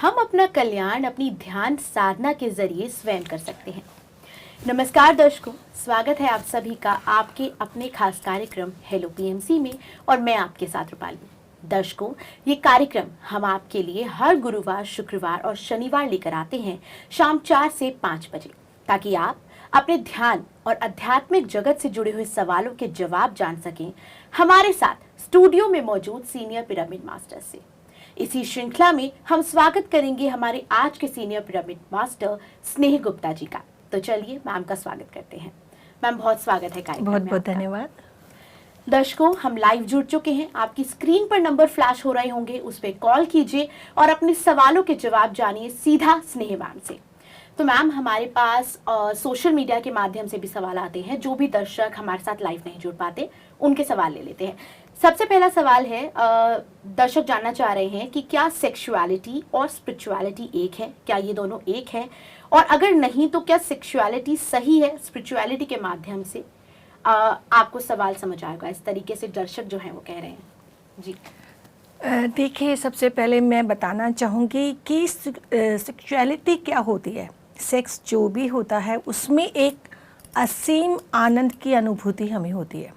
हम अपना कल्याण अपनी ध्यान साधना के जरिए स्वयं कर सकते हैं। नमस्कार दर्शकों, स्वागत है आप सभी का आपके अपने खास कार्यक्रम हेलो पीएमसी में और मैं आपके साथ रूपाली। दर्शकों, ये कार्यक्रम हम आपके लिए हर गुरुवार, शुक्रवार और शनिवार लेकर आते हैं शाम 4 से 5 बजे, ताकि आप अपने ध्यान और आध्यात्मिक जगत से जुड़े हुए सवालों के जवाब जान सकें हमारे साथ स्टूडियो में मौजूद सीनियर पिरामिड मास्टर से। इसी श्रृंखला में हम स्वागत करेंगे हमारे आज के सीनियर पिरामिड मास्टर स्नेह गुप्ता जी का। तो चलिए मैम का स्वागत करते हैं। मैम बहुत स्वागत है कार्यक्रम में। बहुत बहुत धन्यवाद। दर्शकों, हम लाइव जुड़ चुके हैं। आपकी स्क्रीन पर नंबर फ्लैश हो रहे होंगे, उस पर कॉल कीजिए और अपने सवालों के जवाब जानिए सीधा स्नेह मैम से। तो मैम, हमारे पास सोशल मीडिया के माध्यम से भी सवाल आते हैं। जो भी दर्शक हमारे साथ लाइव नहीं जुड़ पाते उनके सवाल ले लेते हैं। सबसे पहला सवाल है, दर्शक जानना चाह रहे हैं कि क्या सेक्सुअलिटी और स्पिरिचुअलिटी एक है? क्या ये दोनों एक है? और अगर नहीं तो क्या सेक्सुअलिटी सही है स्पिरिचुअलिटी के माध्यम से? आपको सवाल समझ आएगा, इस तरीके से दर्शक जो हैं वो कह रहे हैं जी। देखिए, सबसे पहले मैं बताना चाहूँगी कि सेक्सुअलिटी क्या होती है। सेक्स जो भी होता है उसमें एक असीम आनंद की अनुभूति हमें होती है।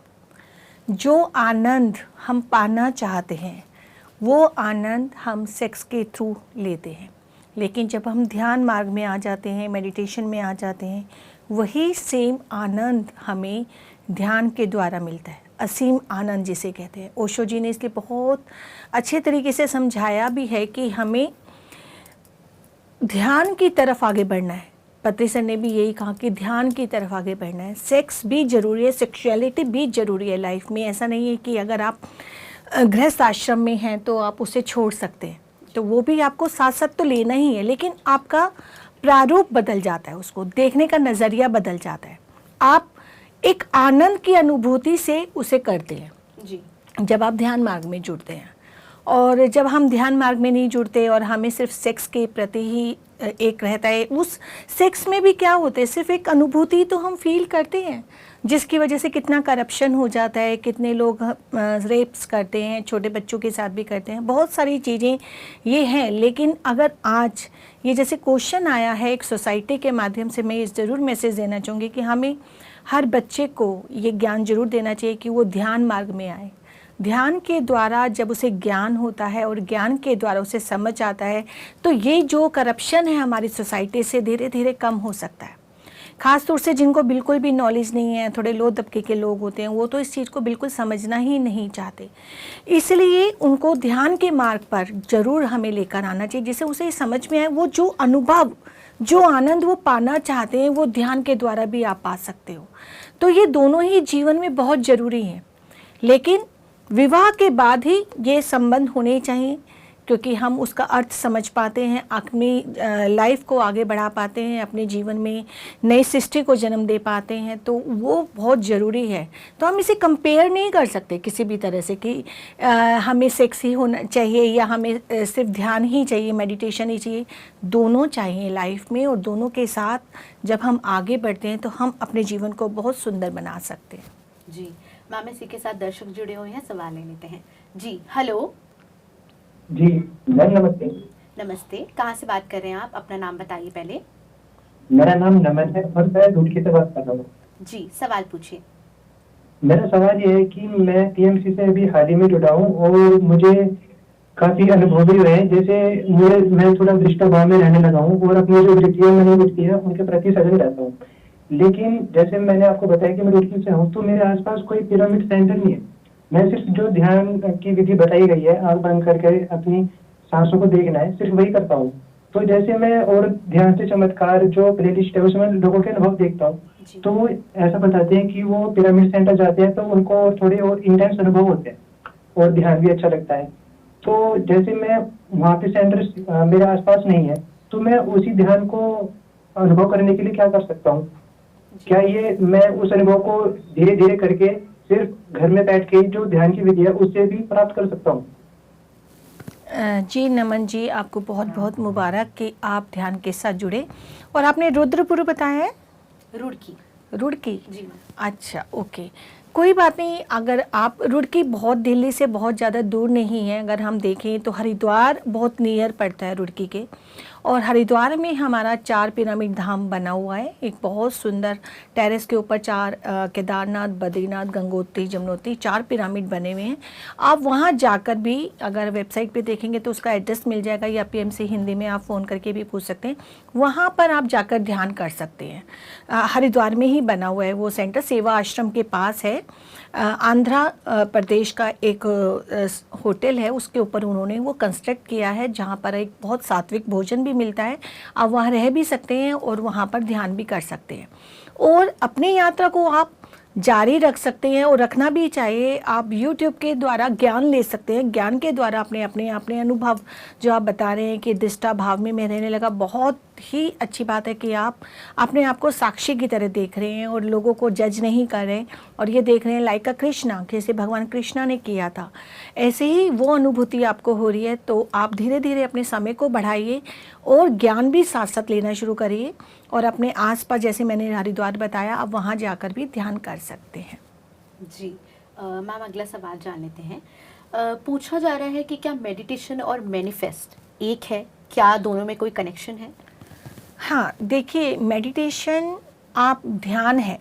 जो आनंद हम पाना चाहते हैं वो आनंद हम सेक्स के थ्रू लेते हैं, लेकिन जब हम ध्यान मार्ग में आ जाते हैं, मेडिटेशन में आ जाते हैं, वही सेम आनंद हमें ध्यान के द्वारा मिलता है। असीम आनंद जिसे कहते हैं। ओशो जी ने इसके बहुत अच्छे तरीके से समझाया भी है कि हमें ध्यान की तरफ आगे बढ़ना है। पत्री सर ने भी यही कहा कि ध्यान की तरफ आगे बढ़ना है। सेक्स भी ज़रूरी है, सेक्सुअलिटी भी ज़रूरी है लाइफ में। ऐसा नहीं है कि अगर आप गृहस्थ आश्रम में हैं तो आप उसे छोड़ सकते हैं, तो वो भी आपको साथ साथ तो लेना ही है, लेकिन आपका प्रारूप बदल जाता है, उसको देखने का नज़रिया बदल जाता है। आप एक आनंद की अनुभूति से उसे करते हैं जी। जब आप ध्यान मार्ग में जुड़ते हैं। और जब हम ध्यान मार्ग में नहीं जुड़ते और हमें सिर्फ सेक्स के प्रति ही एक रहता है, उस सेक्स में भी क्या होता है, सिर्फ एक अनुभूति तो हम फील करते हैं, जिसकी वजह से कितना करप्शन हो जाता है, कितने लोग रेप्स करते हैं, छोटे बच्चों के साथ भी करते हैं, बहुत सारी चीज़ें ये हैं। लेकिन अगर आज ये जैसे क्वेश्चन आया है एक सोसाइटी के माध्यम से, मैं ये ज़रूर मैसेज देना चाहूँगी कि हमें हर बच्चे को ये ज्ञान ज़रूर देना चाहिए कि वो ध्यान मार्ग में आए। ध्यान के द्वारा जब उसे ज्ञान होता है और ज्ञान के द्वारा उसे समझ आता है, तो ये जो करप्शन है हमारी सोसाइटी से धीरे धीरे कम हो सकता है। ख़ास तौर से जिनको बिल्कुल भी नॉलेज नहीं है, थोड़े लो तबके के लोग होते हैं, वो तो इस चीज़ को बिल्कुल समझना ही नहीं चाहते। इसलिए उनको ध्यान के मार्ग पर ज़रूर हमें लेकर आना चाहिए, जिससे उसे समझ में आए वो जो अनुभव, जो आनंद वो पाना चाहते हैं, वो ध्यान के द्वारा भी आप पा सकते हो। तो ये दोनों ही जीवन में बहुत ज़रूरी हैं, लेकिन विवाह के बाद ही ये संबंध होने चाहिए, क्योंकि हम उसका अर्थ समझ पाते हैं, अपनी लाइफ को आगे बढ़ा पाते हैं, अपने जीवन में नई सृष्टि को जन्म दे पाते हैं, तो वो बहुत ज़रूरी है। तो हम इसे कंपेयर नहीं कर सकते किसी भी तरह से कि हमें सेक्स ही होना चाहिए या हमें सिर्फ ध्यान ही चाहिए, मेडिटेशन ही चाहिए। दोनों चाहिए लाइफ में, और दोनों के साथ जब हम आगे बढ़ते हैं तो हम अपने जीवन को बहुत सुंदर बना सकते हैं। जी मैम, इसी के साथ दर्शक जुड़े हुए हैं, सवाल ले लेते हैं जी। हेलो जी मैम, नमस्ते। नमस्ते, कहाँ से बात कर रहे हैं आप? अपना नाम बताइए पहले। मेरा नाम नमन है और मैं रुड़की से बात कर रहा हूँ। जी, सवाल पूछिए। मेरा सवाल ये है कि मैं टीएमसी से अभी हाल ही में जुड़ा हूँ और मुझे काफी अनुभव हुए हैं। जैसे मैं थोड़ा वृषभ भाव में रहने लगा हूँ और अपनी जो वृत्तियां मैंने वृत्ति है उनके प्रति सजग रहता हूँ। लेकिन जैसे मैंने आपको बताया कि मैं रुड़की से हूँ, तो मेरे आसपास कोई पिरामिड सेंटर नहीं है। मैं सिर्फ जो ध्यान की विधि बताई गई है, आंख बंद करके अपनी सांसों को देखना है, सिर्फ वही करता हूँ। तो जैसे मैं और ध्यान से चमत्कार जो प्लेलिस्ट है उसमें लोगों के अनुभव देखता हूँ, तो वो ऐसा बताते हैं कि वो पिरामिड सेंटर जाते हैं तो उनको थोड़े और इंटेंस अनुभव होते हैं और ध्यान भी अच्छा लगता है। तो जैसे मैं वहाँ पे सेंटर मेरे आसपास नहीं है, तो मैं उसी ध्यान को अनुभव करने के लिए क्या कर सकता हूँ? क्या ये मैं उस अनुभव को धीरे धीरे करके सिर्फ घर में बैठ के जो ध्यान की विधि है उससे भी प्राप्त कर सकता हूँ? जी नमन जी, आपको बहुत बहुत मुबारक कि आप ध्यान के साथ जुड़े। और आपने रुद्रपुर बताया है? रुड़की। रुड़की जी। अच्छा, ओके। कोई बात नहीं, अगर आप रुड़की बहुत दिल्ली से बहुत ज़्यादा दूर नहीं है, अगर हम देखें तो हरिद्वार बहुत नियर पड़ता है रुड़की के, और हरिद्वार में हमारा 4 पिरामिड धाम बना हुआ है। एक बहुत सुंदर टेरेस के ऊपर 4 केदारनाथ, बद्रीनाथ, गंगोत्री, जमुनोत्री 4 पिरामिड बने हुए हैं। आप वहाँ जाकर भी अगर वेबसाइट पे देखेंगे तो उसका एड्रेस मिल जाएगा, या पीएमसी हिंदी में आप फ़ोन करके भी पूछ सकते हैं। वहाँ पर आप जाकर ध्यान कर सकते हैं। हरिद्वार में ही बना हुआ है वो सेंटर, सेवा आश्रम के पास है। आंध्रा प्रदेश का एक होटल है, उसके ऊपर उन्होंने वो कंस्ट्रक्ट किया है, जहाँ पर एक बहुत सात्विक भोजन भी मिलता है। आप वहाँ रह भी सकते हैं और वहाँ पर ध्यान भी कर सकते हैं, और अपनी यात्रा को आप जारी रख सकते हैं, और रखना भी चाहिए। आप YouTube के द्वारा ज्ञान ले सकते हैं। ज्ञान के द्वारा अपने अनुभव जो आप बता रहे हैं कि दृष्टा भाव में मैं रहने लगा, बहुत ही अच्छी बात है कि आप अपने आप को साक्षी की तरह देख रहे हैं और लोगों को जज नहीं कर रहे, और ये देख रहे हैं लाइक कृष्णा, जैसे भगवान कृष्णा ने किया था, ऐसे ही वो अनुभूति आपको हो रही है। तो आप धीरे धीरे अपने समय को बढ़ाइए और ज्ञान भी साथ साथ लेना शुरू करिए, और अपने आसपास, जैसे मैंने हरिद्वार बताया, आप वहाँ जाकर भी ध्यान कर सकते हैं। जी मैम, अगला सवाल जान लेते हैं। पूछा जा रहा है कि क्या मेडिटेशन और मैनिफेस्ट एक है, क्या दोनों में कोई कनेक्शन है? हाँ, देखिए, मेडिटेशन आप ध्यान है,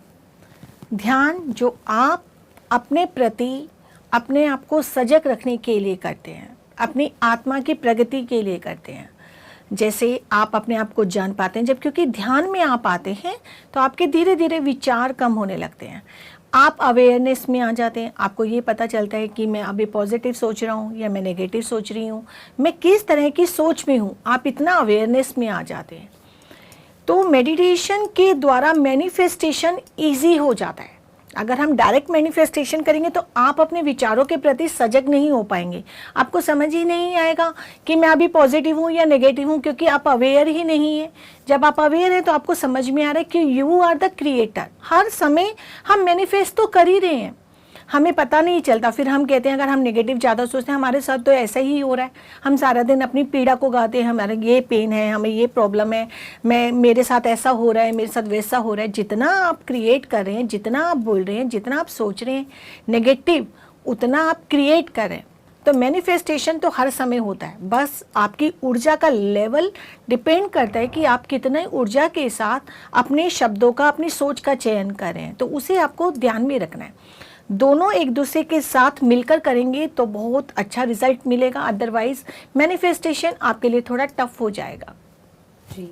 ध्यान जो आप अपने प्रति अपने आप को सजग रखने के लिए करते हैं, अपनी आत्मा की प्रगति के लिए करते हैं। जैसे आप अपने आप को जान पाते हैं, जब क्योंकि ध्यान में आप आते हैं तो आपके धीरे धीरे विचार कम होने लगते हैं, आप अवेयरनेस में आ जाते हैं। आपको ये पता चलता है कि मैं अभी पॉजिटिव सोच रहा हूँ या मैं नेगेटिव सोच रही हूँ, मैं किस तरह की सोच में हूँ, आप इतना अवेयरनेस में आ जाते हैं। तो मेडिटेशन के द्वारा मैनिफेस्टेशन ईजी हो जाता है। अगर हम डायरेक्ट मैनिफेस्टेशन करेंगे तो आप अपने विचारों के प्रति सजग नहीं हो पाएंगे, आपको समझ ही नहीं आएगा कि मैं अभी पॉजिटिव हूँ या नेगेटिव हूँ, क्योंकि आप अवेयर ही नहीं है। जब आप अवेयर हैं तो आपको समझ में आ रहा है कि यू आर द क्रिएटर। हर समय हम मैनिफेस्ट तो कर ही रहे हैं, हमें पता नहीं चलता। फिर हम कहते हैं अगर हम नेगेटिव ज़्यादा सोचते हैं, हमारे साथ तो ऐसा ही हो रहा है। हम सारा दिन अपनी पीड़ा को गाते हैं, हमारा ये पेन है, हमें ये प्रॉब्लम है, मेरे साथ ऐसा हो रहा है, मेरे साथ वैसा हो रहा है। जितना आप क्रिएट कर रहे हैं, जितना आप बोल रहे हैं, जितना आप सोच रहे हैं नेगेटिव, उतना आप क्रिएट कर रहे हैं। तो मैनिफेस्टेशन तो हर समय होता है, बस आपकी ऊर्जा का लेवल डिपेंड करता है कि आप कितने ऊर्जा के साथ अपने शब्दों का, अपनी सोच का चयन कर रहे हैं। तो उसे आपको ध्यान में रखना है। दोनों एक दूसरे के साथ मिलकर करेंगे तो बहुत अच्छा रिजल्ट मिलेगा, अदरवाइज मैनिफेस्टेशन आपके लिए थोड़ा टफ हो जाएगा। जी,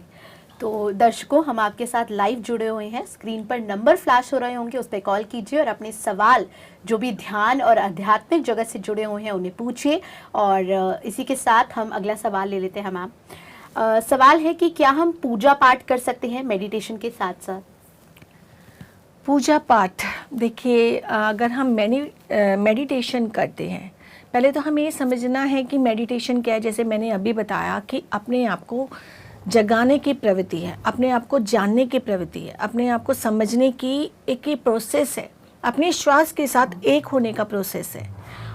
तो दर्शकों, हम आपके साथ लाइव जुड़े हुए हैं, स्क्रीन पर नंबर फ्लैश हो रहे होंगे, उस पर कॉल कीजिए और अपने सवाल जो भी ध्यान और आध्यात्मिक जगत से जुड़े हुए हैं उन्हें पूछिए। और इसी के साथ हम अगला सवाल ले लेते हैं मैम। सवाल है कि क्या हम पूजा पाठ कर सकते हैं मेडिटेशन के साथ साथ? पूजा पाठ, देखिए, अगर हम मेडिटेशन करते हैं, पहले तो हमें ये समझना है कि मेडिटेशन क्या है। जैसे मैंने अभी बताया कि अपने आप को जगाने की प्रवृत्ति है, अपने आप को जानने की प्रवृत्ति है, अपने आप को समझने की एक प्रोसेस है, अपने श्वास के साथ एक होने का प्रोसेस है।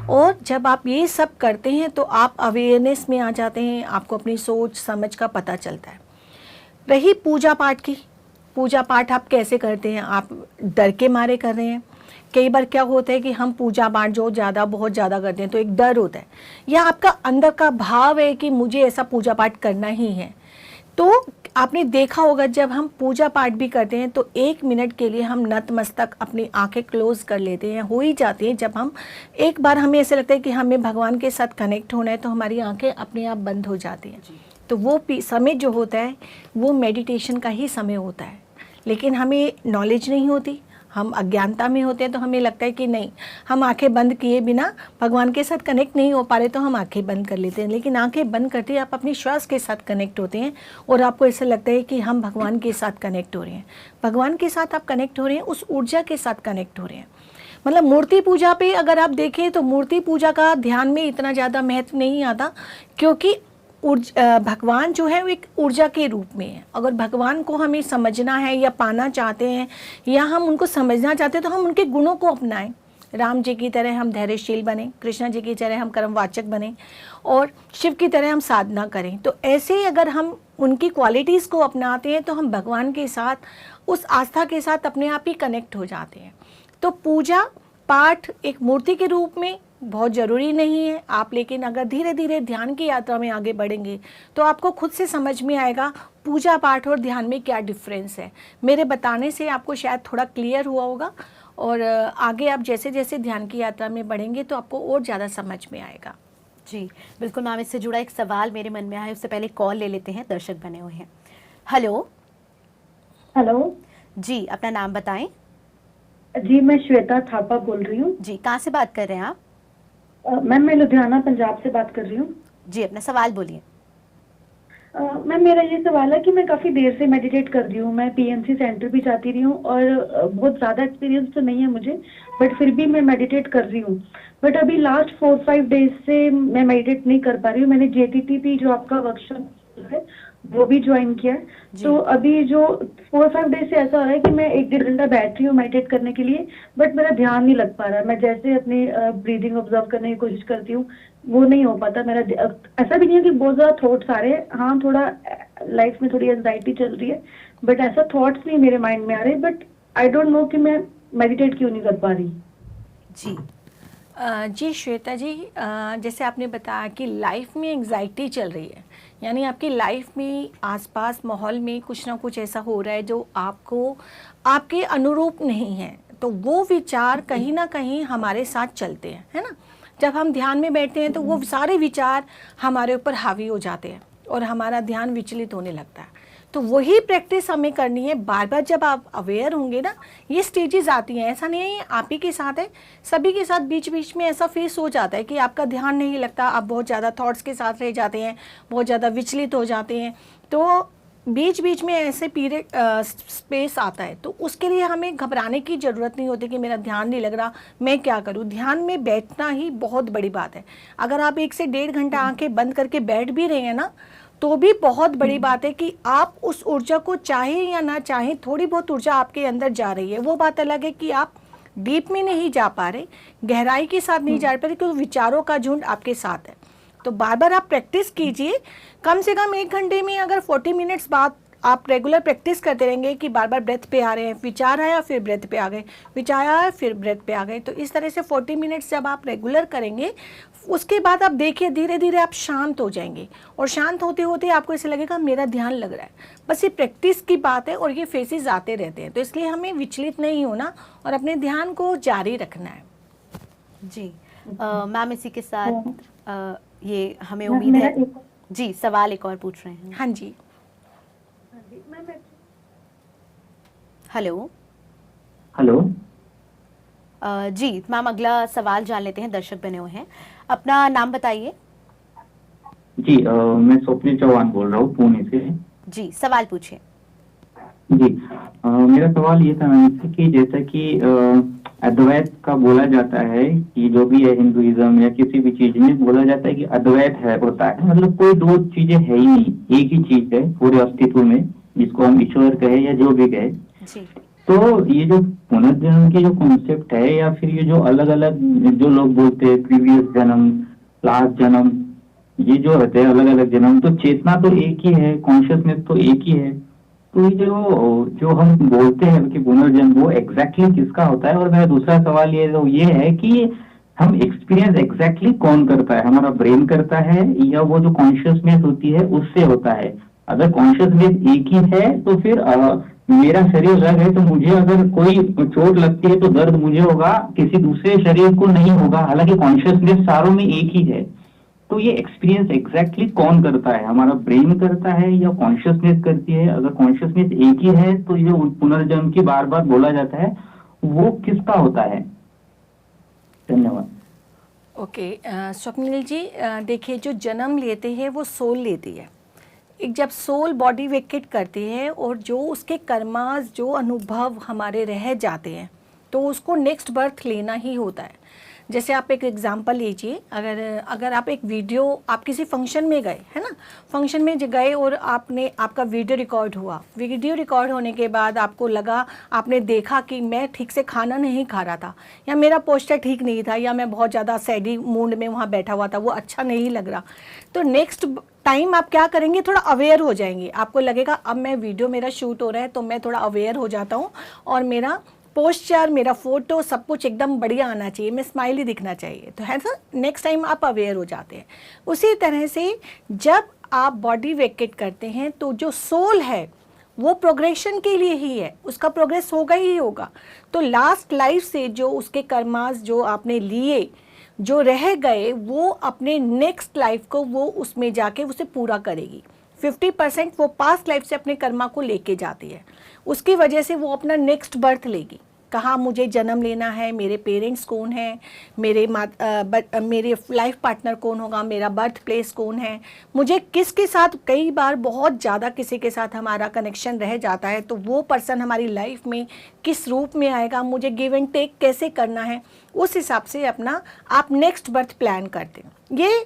और जब आप ये सब करते हैं तो आप अवेयरनेस में आ जाते हैं, आपको अपनी सोच समझ का पता चलता है। रही पूजा पाठ की, पूजा पाठ आप कैसे करते हैं? आप डर के मारे कर रहे हैं। कई बार क्या होता है कि हम पूजा पाठ जो बहुत ज़्यादा करते हैं तो एक डर होता है, या आपका अंदर का भाव है कि मुझे ऐसा पूजा पाठ करना ही है। तो आपने देखा होगा जब हम पूजा पाठ भी करते हैं तो 1 मिनट के लिए हम नतमस्तक अपनी आंखें क्लोज कर लेते हैं, हो ही जाती हैं। जब हम एक बार हमें ऐसे लगता है कि हमें भगवान के साथ कनेक्ट होना है तो हमारी आंखें अपने आप बंद हो जाती हैं। तो वो समय जो होता है वो मेडिटेशन का ही समय होता है। लेकिन हमें नॉलेज नहीं होती, हम अज्ञानता में होते हैं, तो हमें लगता है कि नहीं, हम आंखें बंद किए बिना भगवान के साथ कनेक्ट नहीं हो पा रहे तो हम आंखें बंद कर लेते हैं। लेकिन आंखें बंद करते ही आप अपने श्वास के साथ कनेक्ट होते हैं और आपको ऐसा लगता है कि हम भगवान के साथ कनेक्ट हो रहे हैं। भगवान के साथ आप कनेक्ट हो रहे हैं, उस ऊर्जा के साथ कनेक्ट हो रहे हैं। मतलब मूर्ति पूजा पे अगर आप देखें तो मूर्ति पूजा का ध्यान में इतना ज़्यादा महत्व नहीं आता, क्योंकि भगवान जो है वो एक ऊर्जा के रूप में है। अगर भगवान को हमें समझना है या पाना चाहते हैं या हम उनको समझना चाहते हैं तो हम उनके गुणों को अपनाएं। राम जी की तरह हम धैर्यशील बने, कृष्ण जी की तरह हम कर्मवाचक बने और शिव की तरह हम साधना करें। तो ऐसे ही अगर हम उनकी क्वालिटीज़ को अपनाते हैं तो हम भगवान के साथ उस आस्था के साथ अपने आप ही कनेक्ट हो जाते हैं। तो पूजा पाठ एक मूर्ति के रूप में बहुत ज़रूरी नहीं है आप, लेकिन अगर धीरे धीरे ध्यान की यात्रा में आगे बढ़ेंगे तो आपको खुद से समझ में आएगा पूजा पाठ और ध्यान में क्या डिफरेंस है। मेरे बताने से आपको शायद थोड़ा क्लियर हुआ होगा, और आगे आप जैसे जैसे ध्यान की यात्रा में बढ़ेंगे तो आपको और ज़्यादा समझ में आएगा। जी बिल्कुल मैम, इससे जुड़ा एक सवाल मेरे मन में आया, उससे पहले कॉल ले लेते हैं, दर्शक बने हुए हैं। हेलो। हेलो जी अपना नाम बताएं। जी, मैं श्वेता थापा बोल रही हूँ। जी कहाँ से बात कर रहे हैं आप? मैम मैं लुधियाना पंजाब से बात कर रही हूँ। जी अपना सवाल बोलिए। मैम मेरा ये सवाल है कि मैं काफ़ी देर से मेडिटेट कर रही हूँ, मैं पीएमसी सेंटर भी जाती रही हूँ और बहुत ज़्यादा एक्सपीरियंस तो नहीं है मुझे, बट फिर भी मैं मेडिटेट कर रही हूँ। बट अभी लास्ट 4-5 डेज से मैं मेडिटेट नहीं कर पा रही हूँ। मैंने JTTP जो आपका वर्कशॉप है वो भी ज्वाइन किया है, तो अभी जो 4-5 डेज से ऐसा हो रहा है कि मैं 1-1.5 घंटा बैठ रही हूँ मेडिटेट करने के लिए, बट मेरा ध्यान नहीं लग पा रहा। मैं जैसे अपनी ब्रीदिंग ऑब्जर्व करने की कोशिश करती हूँ वो नहीं हो पाता मेरा। ऐसा भी नहीं है कि बहुत ज़्यादा थॉट्स आ रहे हैं, हाँ थोड़ा लाइफ में थोड़ी एंजाइटी चल रही है, बट ऐसा थॉट्स नहीं मेरे माइंड में आ रहे। बट आई डोंट नो कि मैं मेडिटेट क्यों नहीं कर पा रही। जी जी श्वेता जी, जैसे आपने बताया कि लाइफ में एंजाइटी चल रही है, यानी आपकी लाइफ में आसपास माहौल में कुछ ना कुछ ऐसा हो रहा है जो आपको आपके अनुरूप नहीं है, तो वो विचार कहीं ना कहीं हमारे साथ चलते हैं, है ना। जब हम ध्यान में बैठते हैं तो वो सारे विचार हमारे ऊपर हावी हो जाते हैं और हमारा ध्यान विचलित होने लगता है। तो वही प्रैक्टिस हमें करनी है बार बार। जब आप अवेयर होंगे ना, ये स्टेजेस आती हैं, ऐसा नहीं है आप ही के साथ है, सभी के साथ बीच बीच में ऐसा फेस हो जाता है कि आपका ध्यान नहीं लगता, आप बहुत ज़्यादा थॉट्स के साथ रह जाते हैं, बहुत ज़्यादा विचलित हो जाते हैं। तो बीच बीच में ऐसे पीरियड स्पेस आता है, तो उसके लिए हमें घबराने की ज़रूरत नहीं होती कि मेरा ध्यान नहीं लग रहा, मैं क्या करूं। ध्यान में बैठना ही बहुत बड़ी बात है। अगर आप 1 से 1.5 घंटा आंखें बंद करके बैठ भी रहे हैं ना, तो भी बहुत बड़ी बात है कि आप उस ऊर्जा को चाहे या ना चाहे, थोड़ी बहुत ऊर्जा आपके अंदर जा रही है। वो बात अलग है कि आप डीप में नहीं जा पा रहे, गहराई के साथ नहीं जा पा रहे, क्योंकि विचारों का झुंड आपके साथ है। तो बार बार आप प्रैक्टिस कीजिए, कम से कम 1 घंटे में अगर 40 मिनट्स बाद आप रेगुलर प्रैक्टिस करते रहेंगे कि बार बार ब्रेथ पे आ रहे हैं, विचार आया फिर ब्रेथ पे आ गए, विचार आया फिर ब्रेथ पे आ गए, तो इस तरह से 40 मिनट्स जब आप रेगुलर करेंगे, उसके बाद आप देखिए धीरे धीरे आप शांत हो जाएंगे, और शांत होते होते आपको ऐसे लगेगा मेरा ध्यान लग रहा है। बस ये प्रैक्टिस की बात है और ये फेसेस आते रहते हैं, तो इसलिए हमें विचलित नहीं होना और अपने ध्यान को जारी रखना है। जी मैम, इसी के साथ ये हमें उम्मीद है। जी सवाल एक और पूछ रहे हैं। हाँ जी। हेलो। हेलो। जी मैम, अगला सवाल जान लेते हैं, दर्शक बने हुए हैं, अपना नाम बताइए। जी मैं स्वप्निल चौहान बोल रहा हूँ पुणे से। जी सवाल पूछिए। जी मेरा सवाल ये था कि जैसा कि अद्वैत का बोला जाता है कि जो भी है हिंदुइज्म या किसी भी चीज में बोला जाता है कि अद्वैत है होता है, मतलब कोई दो चीजें है ही नहीं, एक ही चीज है पूरे अस्तित्व में, जिसको हम ईश्वर कहे या जो भी कहे। तो ये जो पुनर्जन्म की जो कॉन्सेप्ट है, या फिर ये जो अलग अलग जो लोग बोलते हैं प्रीवियस जन्म, लास्ट जन्म, ये जो होते हैं अलग अलग जन्म, तो चेतना तो एक ही है, कॉन्शियसनेस तो एक ही है। तो ये जो हम बोलते हैं कि पुनर्जन्म, वो एग्जैक्टली किसका होता है? और मेरा दूसरा सवाल ये है कि हम एक्सपीरियंस एग्जैक्टली कौन करता है? हमारा ब्रेन करता है या वो जो कॉन्शियसनेस होती है उससे होता है? अगर कॉन्शियसनेस एक ही है तो फिर मेरा शरीर अलग है, तो मुझे अगर कोई चोट लगती है तो दर्द मुझे होगा, किसी दूसरे शरीर को नहीं होगा, हालांकि कॉन्शियसनेस सारों में एक ही है। तो ये एक्सपीरियंस एग्जैक्टली कौन करता है? हमारा ब्रेन करता है या कॉन्शियसनेस करती है? अगर कॉन्शियसनेस एक ही है तो ये पुनर्जन्म की बार बार बोला जाता है, वो किसका होता है? धन्यवाद। ओके स्वप्निल जी, देखिए जो जन्म लेते हैं वो सोल लेती है। एक जब सोल बॉडी वेकेट करती है और जो उसके कर्मास, जो अनुभव हमारे रह जाते हैं, तो उसको नेक्स्ट बर्थ लेना ही होता है। जैसे आप एक एग्जांपल लीजिए, अगर आप एक वीडियो, आप किसी फंक्शन में गए, है ना, फंक्शन में गए और आपका वीडियो रिकॉर्ड हुआ, वीडियो रिकॉर्ड होने के बाद आपको लगा, आपने देखा कि मैं ठीक से खाना नहीं खा रहा था, या मेरा पोस्चर ठीक नहीं था, या मैं बहुत ज़्यादा सैडी मूड में वहाँ बैठा हुआ था, वो अच्छा नहीं लग रहा, तो नेक्स्ट टाइम आप क्या करेंगे? थोड़ा अवेयर हो जाएंगे। आपको लगेगा अब मैं वीडियो मेरा शूट हो रहा है तो मैं थोड़ा अवेयर हो जाता हूँ और मेरा पोस्चर, मेरा फोटो, सब कुछ एकदम बढ़िया आना चाहिए, मैं स्माइली दिखना चाहिए, तो है ना, नेक्स्ट टाइम आप अवेयर हो जाते हैं। उसी तरह से जब आप बॉडी वेकेट करते हैं तो जो सोल है वो प्रोग्रेशन के लिए ही है, उसका प्रोग्रेस होगा ही होगा। तो लास्ट लाइफ से जो उसके कर्मास जो आपने लिए, जो रह गए, वो अपने नेक्स्ट लाइफ को वो उसमें जाके उसे पूरा करेगी। 50% वो पास्ट लाइफ से अपने कर्मा को लेके जाती है, उसकी वजह से वो अपना नेक्स्ट बर्थ लेगी। कहाँ मुझे जन्म लेना है, मेरे पेरेंट्स कौन है, मेरे मेरे लाइफ पार्टनर कौन होगा, मेरा बर्थ प्लेस कौन है, मुझे किसके साथ, कई बार बहुत ज़्यादा किसी के साथ हमारा कनेक्शन रह जाता है, तो वो पर्सन हमारी लाइफ में किस रूप में आएगा, मुझे गिव एंड टेक कैसे करना है, उस हिसाब से अपना आप नेक्स्ट बर्थ प्लान करते हैं। ये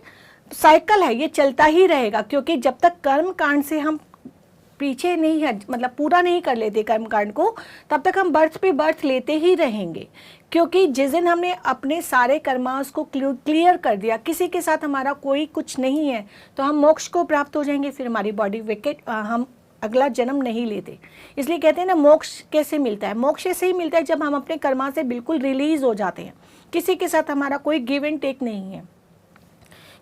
साइकिल है, ये चलता ही रहेगा, क्योंकि जब तक कर्म कांड से हम पीछे नहीं है, मतलब पूरा नहीं कर लेते कर्म कांड को, तब तक हम बर्थ पे बर्थ लेते ही रहेंगे। क्योंकि जिस दिन हमने अपने सारे कर्मास को क्लियर कर दिया, किसी के साथ हमारा कोई कुछ नहीं है, तो हम मोक्ष को प्राप्त हो जाएंगे, फिर हमारी बॉडी वेकेट, हम अगला जन्म नहीं लेते। इसलिए कहते हैं ना, मोक्ष कैसे मिलता है? मोक्ष ऐसे ही मिलता है जब हम अपने कर्मा से बिल्कुल रिलीज हो जाते हैं, किसी के साथ हमारा कोई गिव एंड टेक नहीं है।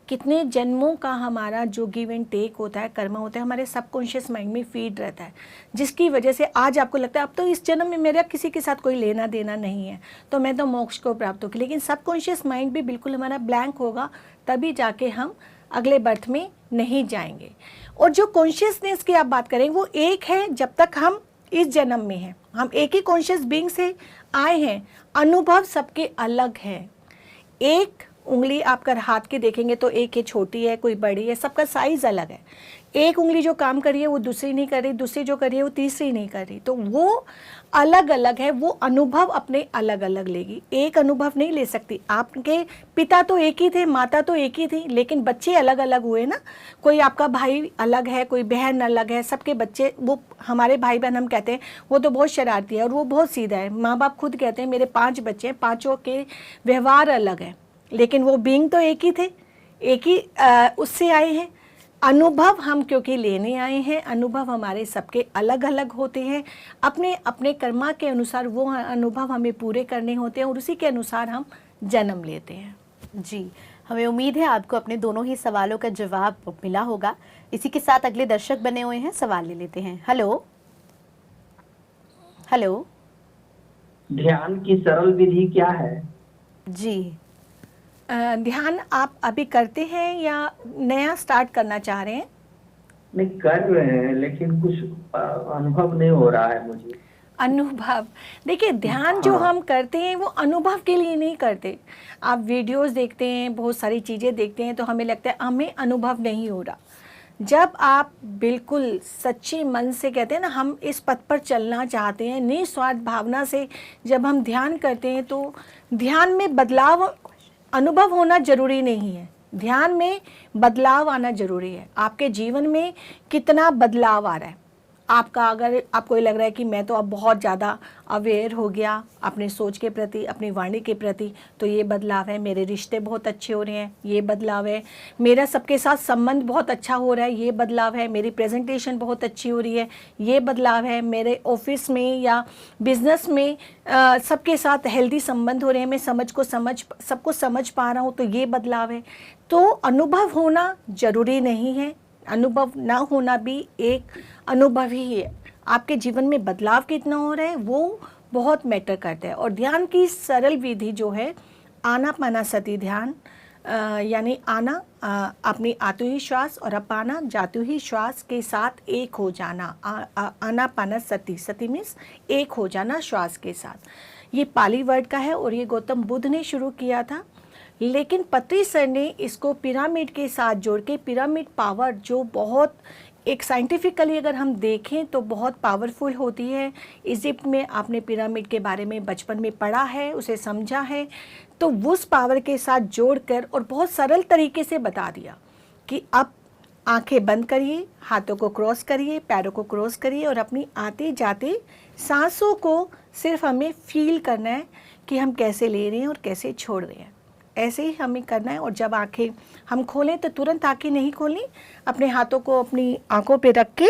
कितने जन्मों का हमारा जो गिव एंड टेक होता है, कर्म होता है, हमारे सबकॉन्शियस माइंड में फीड रहता है, जिसकी वजह से आज आपको लगता है अब तो इस जन्म में मेरा किसी के साथ कोई लेना देना नहीं है, तो मैं तो मोक्ष को प्राप्त होगी। लेकिन सबकॉन्शियस माइंड भी बिल्कुल हमारा ब्लैंक होगा, तभी जाके हम अगले बर्थ में नहीं जाएंगे। और जो कॉन्शियसनेस की आप बात करें, वो एक है जब तक हम इस जन्म में हैं, हम एक ही कॉन्शियस बीइंग से आए हैं। अनुभव सबके अलग है। एक उंगली आप कर हाथ के देखेंगे तो एक है छोटी है, कोई बड़ी है, सबका साइज अलग है। एक उंगली जो काम कर रही है वो दूसरी नहीं कर रही, दूसरी जो कर रही है वो तीसरी नहीं कर रही, तो वो अलग अलग है, वो अनुभव अपने अलग अलग लेगी, एक अनुभव नहीं ले सकती। आपके पिता तो एक ही थे, माता तो एक ही थी, लेकिन बच्चे अलग अलग हुए ना। कोई आपका भाई अलग है, कोई बहन अलग है, सबके बच्चे, वो हमारे भाई बहन हम कहते हैं वो तो बहुत शरारती है और वो बहुत सीधा है। माँ बाप खुद कहते हैं मेरे 5 बच्चे हैं, 5 के व्यवहार अलग है, लेकिन वो बीइंग तो एक ही थे, एक ही उससे आए हैं। अनुभव हम क्योंकि लेने आए हैं, अनुभव हमारे सबके अलग अलग होते हैं, अपने अपने कर्मा के अनुसार वो अनुभव हमें पूरे करने होते हैं और उसी के अनुसार हम जन्म लेते हैं। जी, हमें उम्मीद है आपको अपने दोनों ही सवालों का जवाब मिला होगा। इसी के साथ अगले दर्शक बने हुए हैं, सवाल ले लेते हैं। हेलो हेलो, ध्यान की सरल विधि क्या है? जी, ध्यान आप अभी करते हैं या नया स्टार्ट करना चाह रहे हैं? नहीं, कर रहे हैं, लेकिन कुछ अनुभव नहीं हो रहा है मुझे। अनुभव, देखिए ध्यान जो हम करते हैं वो अनुभव के लिए नहीं करते। आप वीडियोस देखते हैं, बहुत सारी चीज़ें देखते हैं, तो हमें लगता है हमें अनुभव नहीं हो रहा। जब आप बिल्कुल सच्चे मन से कहते हैं ना, हम इस पथ पर चलना चाहते हैं, निस्वार्थ भावना से जब हम ध्यान करते हैं, तो ध्यान में बदलाव, अनुभव होना जरूरी नहीं है, ध्यान में बदलाव आना जरूरी है। आपके जीवन में कितना बदलाव आ रहा है आपका, अगर आपको ये लग रहा है कि मैं तो अब बहुत ज़्यादा अवेयर हो गया अपने सोच के प्रति, अपनी वाणी के प्रति, तो ये बदलाव है। मेरे रिश्ते बहुत अच्छे हो रहे हैं, ये बदलाव है। मेरा सबके साथ संबंध बहुत अच्छा हो रहा है, ये बदलाव है। मेरी प्रेजेंटेशन बहुत अच्छी हो रही है, ये बदलाव है। मेरे ऑफिस में या बिजनेस में सबके साथ हेल्दी संबंध हो रहे हैं, मैं सबको समझ पा रहा हूँ, तो ये बदलाव है। तो अनुभव होना ज़रूरी नहीं है, अनुभव ना होना भी एक अनुभव ही है। आपके जीवन में बदलाव कितना हो रहा है वो बहुत मैटर करता है। और ध्यान की सरल विधि जो है आनापानसति ध्यान, यानी आना अपनी आते हुए श्वास और अपाना जाते हुए श्वास के साथ एक हो जाना। आनापानसति, सति मीन्स एक हो जाना श्वास के साथ। ये पाली वर्ड का है और ये गौतम बुद्ध ने शुरू किया था, लेकिन पत्री सर ने इसको पिरामिड के साथ जोड़ के, पिरामिड पावर जो बहुत एक साइंटिफिकली अगर हम देखें तो बहुत पावरफुल होती है। इजिप्ट में आपने पिरामिड के बारे में बचपन में पढ़ा है, उसे समझा है, तो उस पावर के साथ जोड़कर और बहुत सरल तरीके से बता दिया कि अब आंखें बंद करिए, हाथों को क्रॉस करिए, पैरों को क्रॉस करिए और अपनी आते जाते सांसों को सिर्फ हमें फील करना है कि हम कैसे ले रहे हैं और कैसे छोड़ रहे हैं। ऐसे ही हमें करना है। और जब आंखें हम खोलें तो तुरंत आंखें नहीं खोलनी, अपने हाथों को अपनी आंखों पे रख के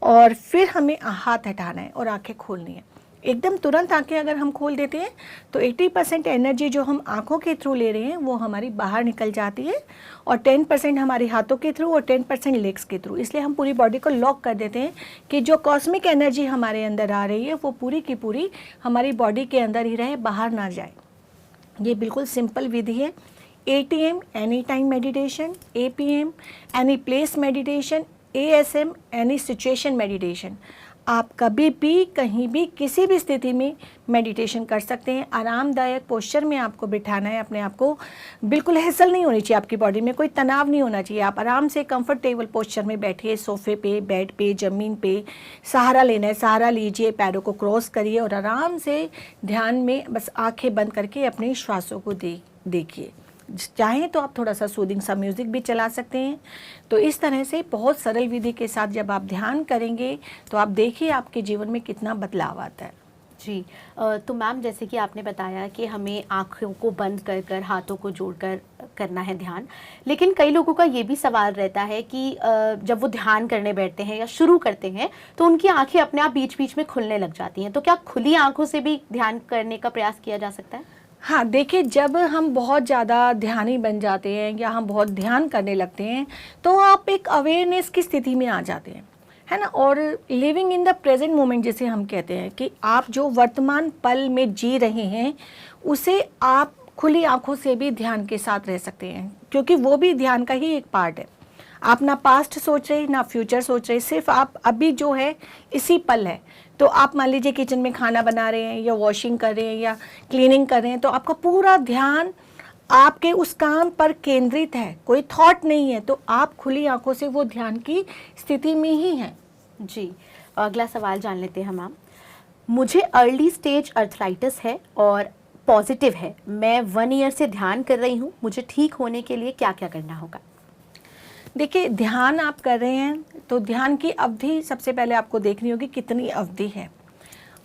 और फिर हमें हाथ हटाना है और आंखें खोलनी है। एकदम तुरंत आंखें अगर हम खोल देते हैं तो 80% एनर्जी जो हम आंखों के थ्रू ले रहे हैं वो हमारी बाहर निकल जाती है, और 10% हमारे हाथों के थ्रू और 10% लेग्स के थ्रू। इसलिए हम पूरी बॉडी को लॉक कर देते हैं कि जो कॉस्मिक एनर्जी हमारे अंदर आ रही है वो पूरी की पूरी हमारी बॉडी के अंदर ही रहे, बाहर ना जाए। ये बिल्कुल सिंपल विधि है। ATM any time meditation, APM any place meditation, ASM any situation meditation. आप कभी भी कहीं भी किसी भी स्थिति में मेडिटेशन कर सकते हैं। आरामदायक पोस्चर में आपको बिठाना है अपने आप को, बिल्कुल हैसल नहीं होनी चाहिए, आपकी बॉडी में कोई तनाव नहीं होना चाहिए। आप आराम से कंफर्टेबल पोस्चर में बैठिए, सोफे पे, बेड पे, ज़मीन पे। सहारा लेना है, सहारा लीजिए, पैरों को क्रॉस करिए और आराम से ध्यान में बस आंखें बंद करके अपने श्वासों को देखिए। चाहें तो आप थोड़ा सा सूदिंग सा म्यूज़िक भी चला सकते हैं। तो इस तरह से बहुत सरल विधि के साथ जब आप ध्यान करेंगे तो आप देखिए आपके जीवन में कितना बदलाव आता है। जी, तो मैम जैसे कि आपने बताया कि हमें आँखों को बंद कर कर हाथों को जोड़कर करना है ध्यान, लेकिन कई लोगों का ये भी सवाल रहता है कि जब वो ध्यान करने बैठते हैं या शुरू करते हैं तो उनकी आंखें अपने आप बीच बीच में खुलने लग जाती हैं, तो क्या खुली आंखों से भी ध्यान करने का प्रयास किया जा सकता है? हाँ, देखिए, जब हम बहुत ज़्यादा ध्यानी बन जाते हैं या हम बहुत ध्यान करने लगते हैं तो आप एक अवेयरनेस की स्थिति में आ जाते हैं, है ना। और living in the present moment जिसे हम कहते हैं कि आप जो वर्तमान पल में जी रहे हैं उसे आप खुली आंखों से भी ध्यान के साथ रह सकते हैं, क्योंकि वो भी ध्यान का ही एक पार्ट है। आप ना पास्ट सोच रहे ना फ्यूचर सोच रहे, सिर्फ आप अभी जो है इसी पल है। तो आप मान लीजिए किचन में खाना बना रहे हैं या वॉशिंग कर रहे हैं या क्लीनिंग कर रहे हैं, तो आपका पूरा ध्यान आपके उस काम पर केंद्रित है, कोई थॉट नहीं है, तो आप खुली आंखों से वो ध्यान की स्थिति में ही हैं। जी, अगला सवाल जान लेते हैं मैम। मुझे अर्ली स्टेज अर्थराइटिस है और पॉजिटिव है, मैं 1 ईयर से ध्यान कर रही हूँ, मुझे ठीक होने के लिए क्या क्या करना होगा? देखिए, ध्यान आप कर रहे हैं तो ध्यान की अवधि सबसे पहले आपको देखनी होगी कितनी अवधि है।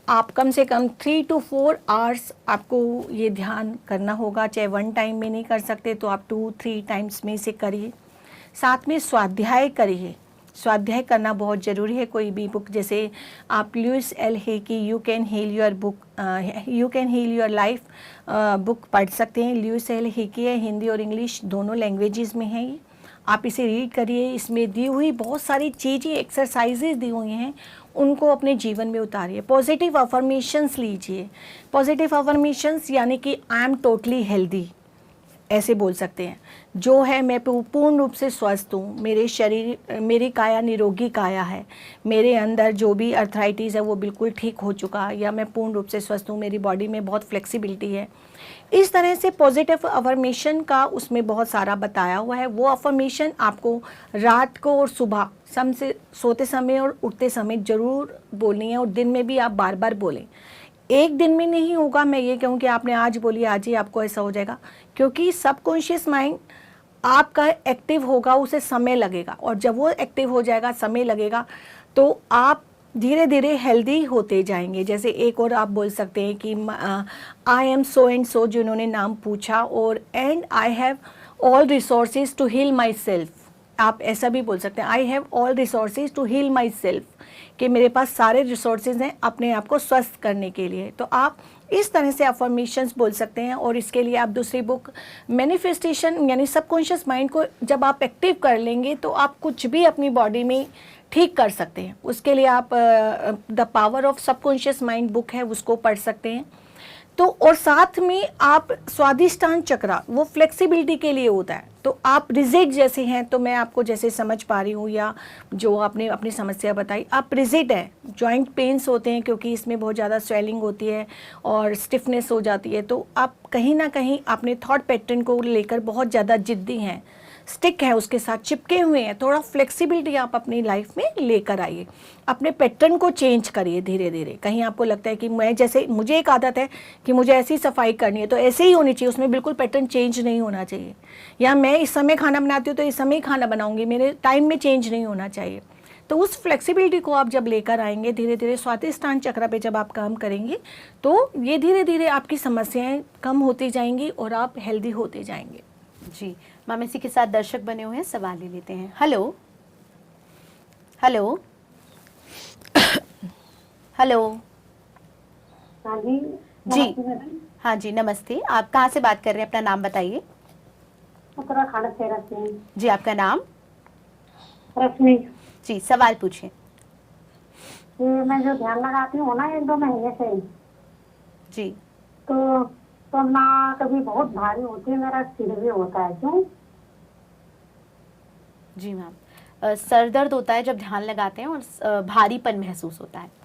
आप कम से कम 3 to 4 आवर्स आपको ये ध्यान करना होगा। चाहे 1 टाइम में नहीं कर सकते तो आप 2-3 टाइम्स में से करिए। साथ में स्वाध्याय करिए, स्वाध्याय करना बहुत ज़रूरी है। कोई भी बुक, जैसे आप लुइस एल हे की you can heal your life book पढ़ सकते हैं। लुइस एल हे की है, हिंदी और इंग्लिश दोनों लैंग्वेजेस में है ये। आप इसे रीड करिए, इसमें दी हुई बहुत सारी चीज़ें, एक्सरसाइजेज दी हुई हैं, उनको अपने जीवन में उतारिए। पॉजिटिव अफर्मेशंस लीजिए। पॉजिटिव अफर्मेशंस यानी कि आई एम टोटली हेल्दी, ऐसे बोल सकते हैं। जो है, मैं पूर्ण रूप से स्वस्थ हूँ, मेरे शरीर, मेरी काया निरोगी काया है, मेरे अंदर जो भी अर्थराइटिस है वो बिल्कुल ठीक हो चुका, या मैं पूर्ण रूप से स्वस्थ हूँ, मेरी बॉडी में बहुत फ्लेक्सिबिलिटी है। इस तरह से पॉजिटिव अफर्मेशन का उसमें बहुत सारा बताया हुआ है। वो अफर्मेशन आपको रात को और सुबह से सोते समय और उठते समय ज़रूर बोलनी है, और दिन में भी आप बार बार बोलें। एक दिन में नहीं होगा, मैं ये कहूँ कि आपने आज बोली आज ही आपको ऐसा हो जाएगा, क्योंकि सबकॉन्शियस माइंड आपका एक्टिव होगा, उसे समय लगेगा, और जब वो एक्टिव हो जाएगा, समय लगेगा, तो आप धीरे धीरे हेल्दी होते जाएंगे। जैसे एक और आप बोल सकते हैं कि I am so and so, जिन्होंने नाम पूछा, और and I have all resources to heal myself. आप ऐसा भी बोल सकते हैं, I have all resources to heal myself, कि मेरे पास सारे रिसोर्सेज हैं अपने आप को स्वस्थ करने के लिए। तो आप इस तरह से अफर्मेशंस बोल सकते हैं। और इसके लिए आप दूसरी बुक मैनिफेस्टेशन, यानी सबकॉन्शियस माइंड को जब आप एक्टिव कर लेंगे तो आप कुछ भी अपनी बॉडी में ठीक कर सकते हैं। उसके लिए आप the power of subconscious mind book है, उसको पढ़ सकते हैं। तो और साथ में आप स्वादिष्टान चक्र, वो फ्लेक्सिबिलिटी के लिए होता है। तो आप रिजिड जैसे हैं, तो मैं आपको जैसे समझ पा रही हूँ, या जो आपने अपनी समस्या बताई, आप रिजिड है, जॉइंट पेन्स होते हैं क्योंकि इसमें बहुत ज़्यादा स्वेलिंग होती है और स्टिफनेस हो जाती है। तो आप कहीं ना कहीं अपने थॉट पैटर्न को लेकर बहुत ज़्यादा जिद्दी हैं, स्टिक है, उसके साथ चिपके हुए हैं। थोड़ा फ्लेक्सिबिलिटी आप अपनी लाइफ में लेकर आइए, अपने पैटर्न को चेंज करिए धीरे धीरे। कहीं आपको लगता है कि मैं, जैसे मुझे एक आदत है कि मुझे ऐसी सफाई करनी है, तो ऐसे ही होनी चाहिए, उसमें बिल्कुल पैटर्न चेंज नहीं होना चाहिए। या मैं इस समय खाना बनाती हूँ तो इस समय ही खाना बनाऊँगी, मेरे टाइम में चेंज नहीं होना चाहिए। तो उस फ्लेक्सिबिलिटी को आप जब लेकर आएंगे, धीरे धीरे स्वादिष्टान चक्र पे जब आप काम करेंगे, तो ये धीरे धीरे आपकी समस्याएं कम होती जाएंगी और आप हेल्दी होते जाएंगे। जी मैम, इसी के साथ दर्शक बने हुए हैं, सवाल ले लेते हैं। हेलो हेलो हेलो हाँ जी। जी। नमस्ते मैडम। हाँ जी, नमस्ते। आप कहाँ से बात कर रहे हैं? अपना नाम बताइए। उत्तराखंड से रश्मि। जी, आपका नाम? रश्मि। जी, सवाल पूछिए। ये मैं जो ध्यान लगाती हूँ ना 1-2 महीने से, जी। तो ना कभी बहुत भारी होती है, मेरा सिर भी होता है। क्यों? जी मैम, सर दर्द होता है जब ध्यान लगाते हैं और भारीपन महसूस होता है।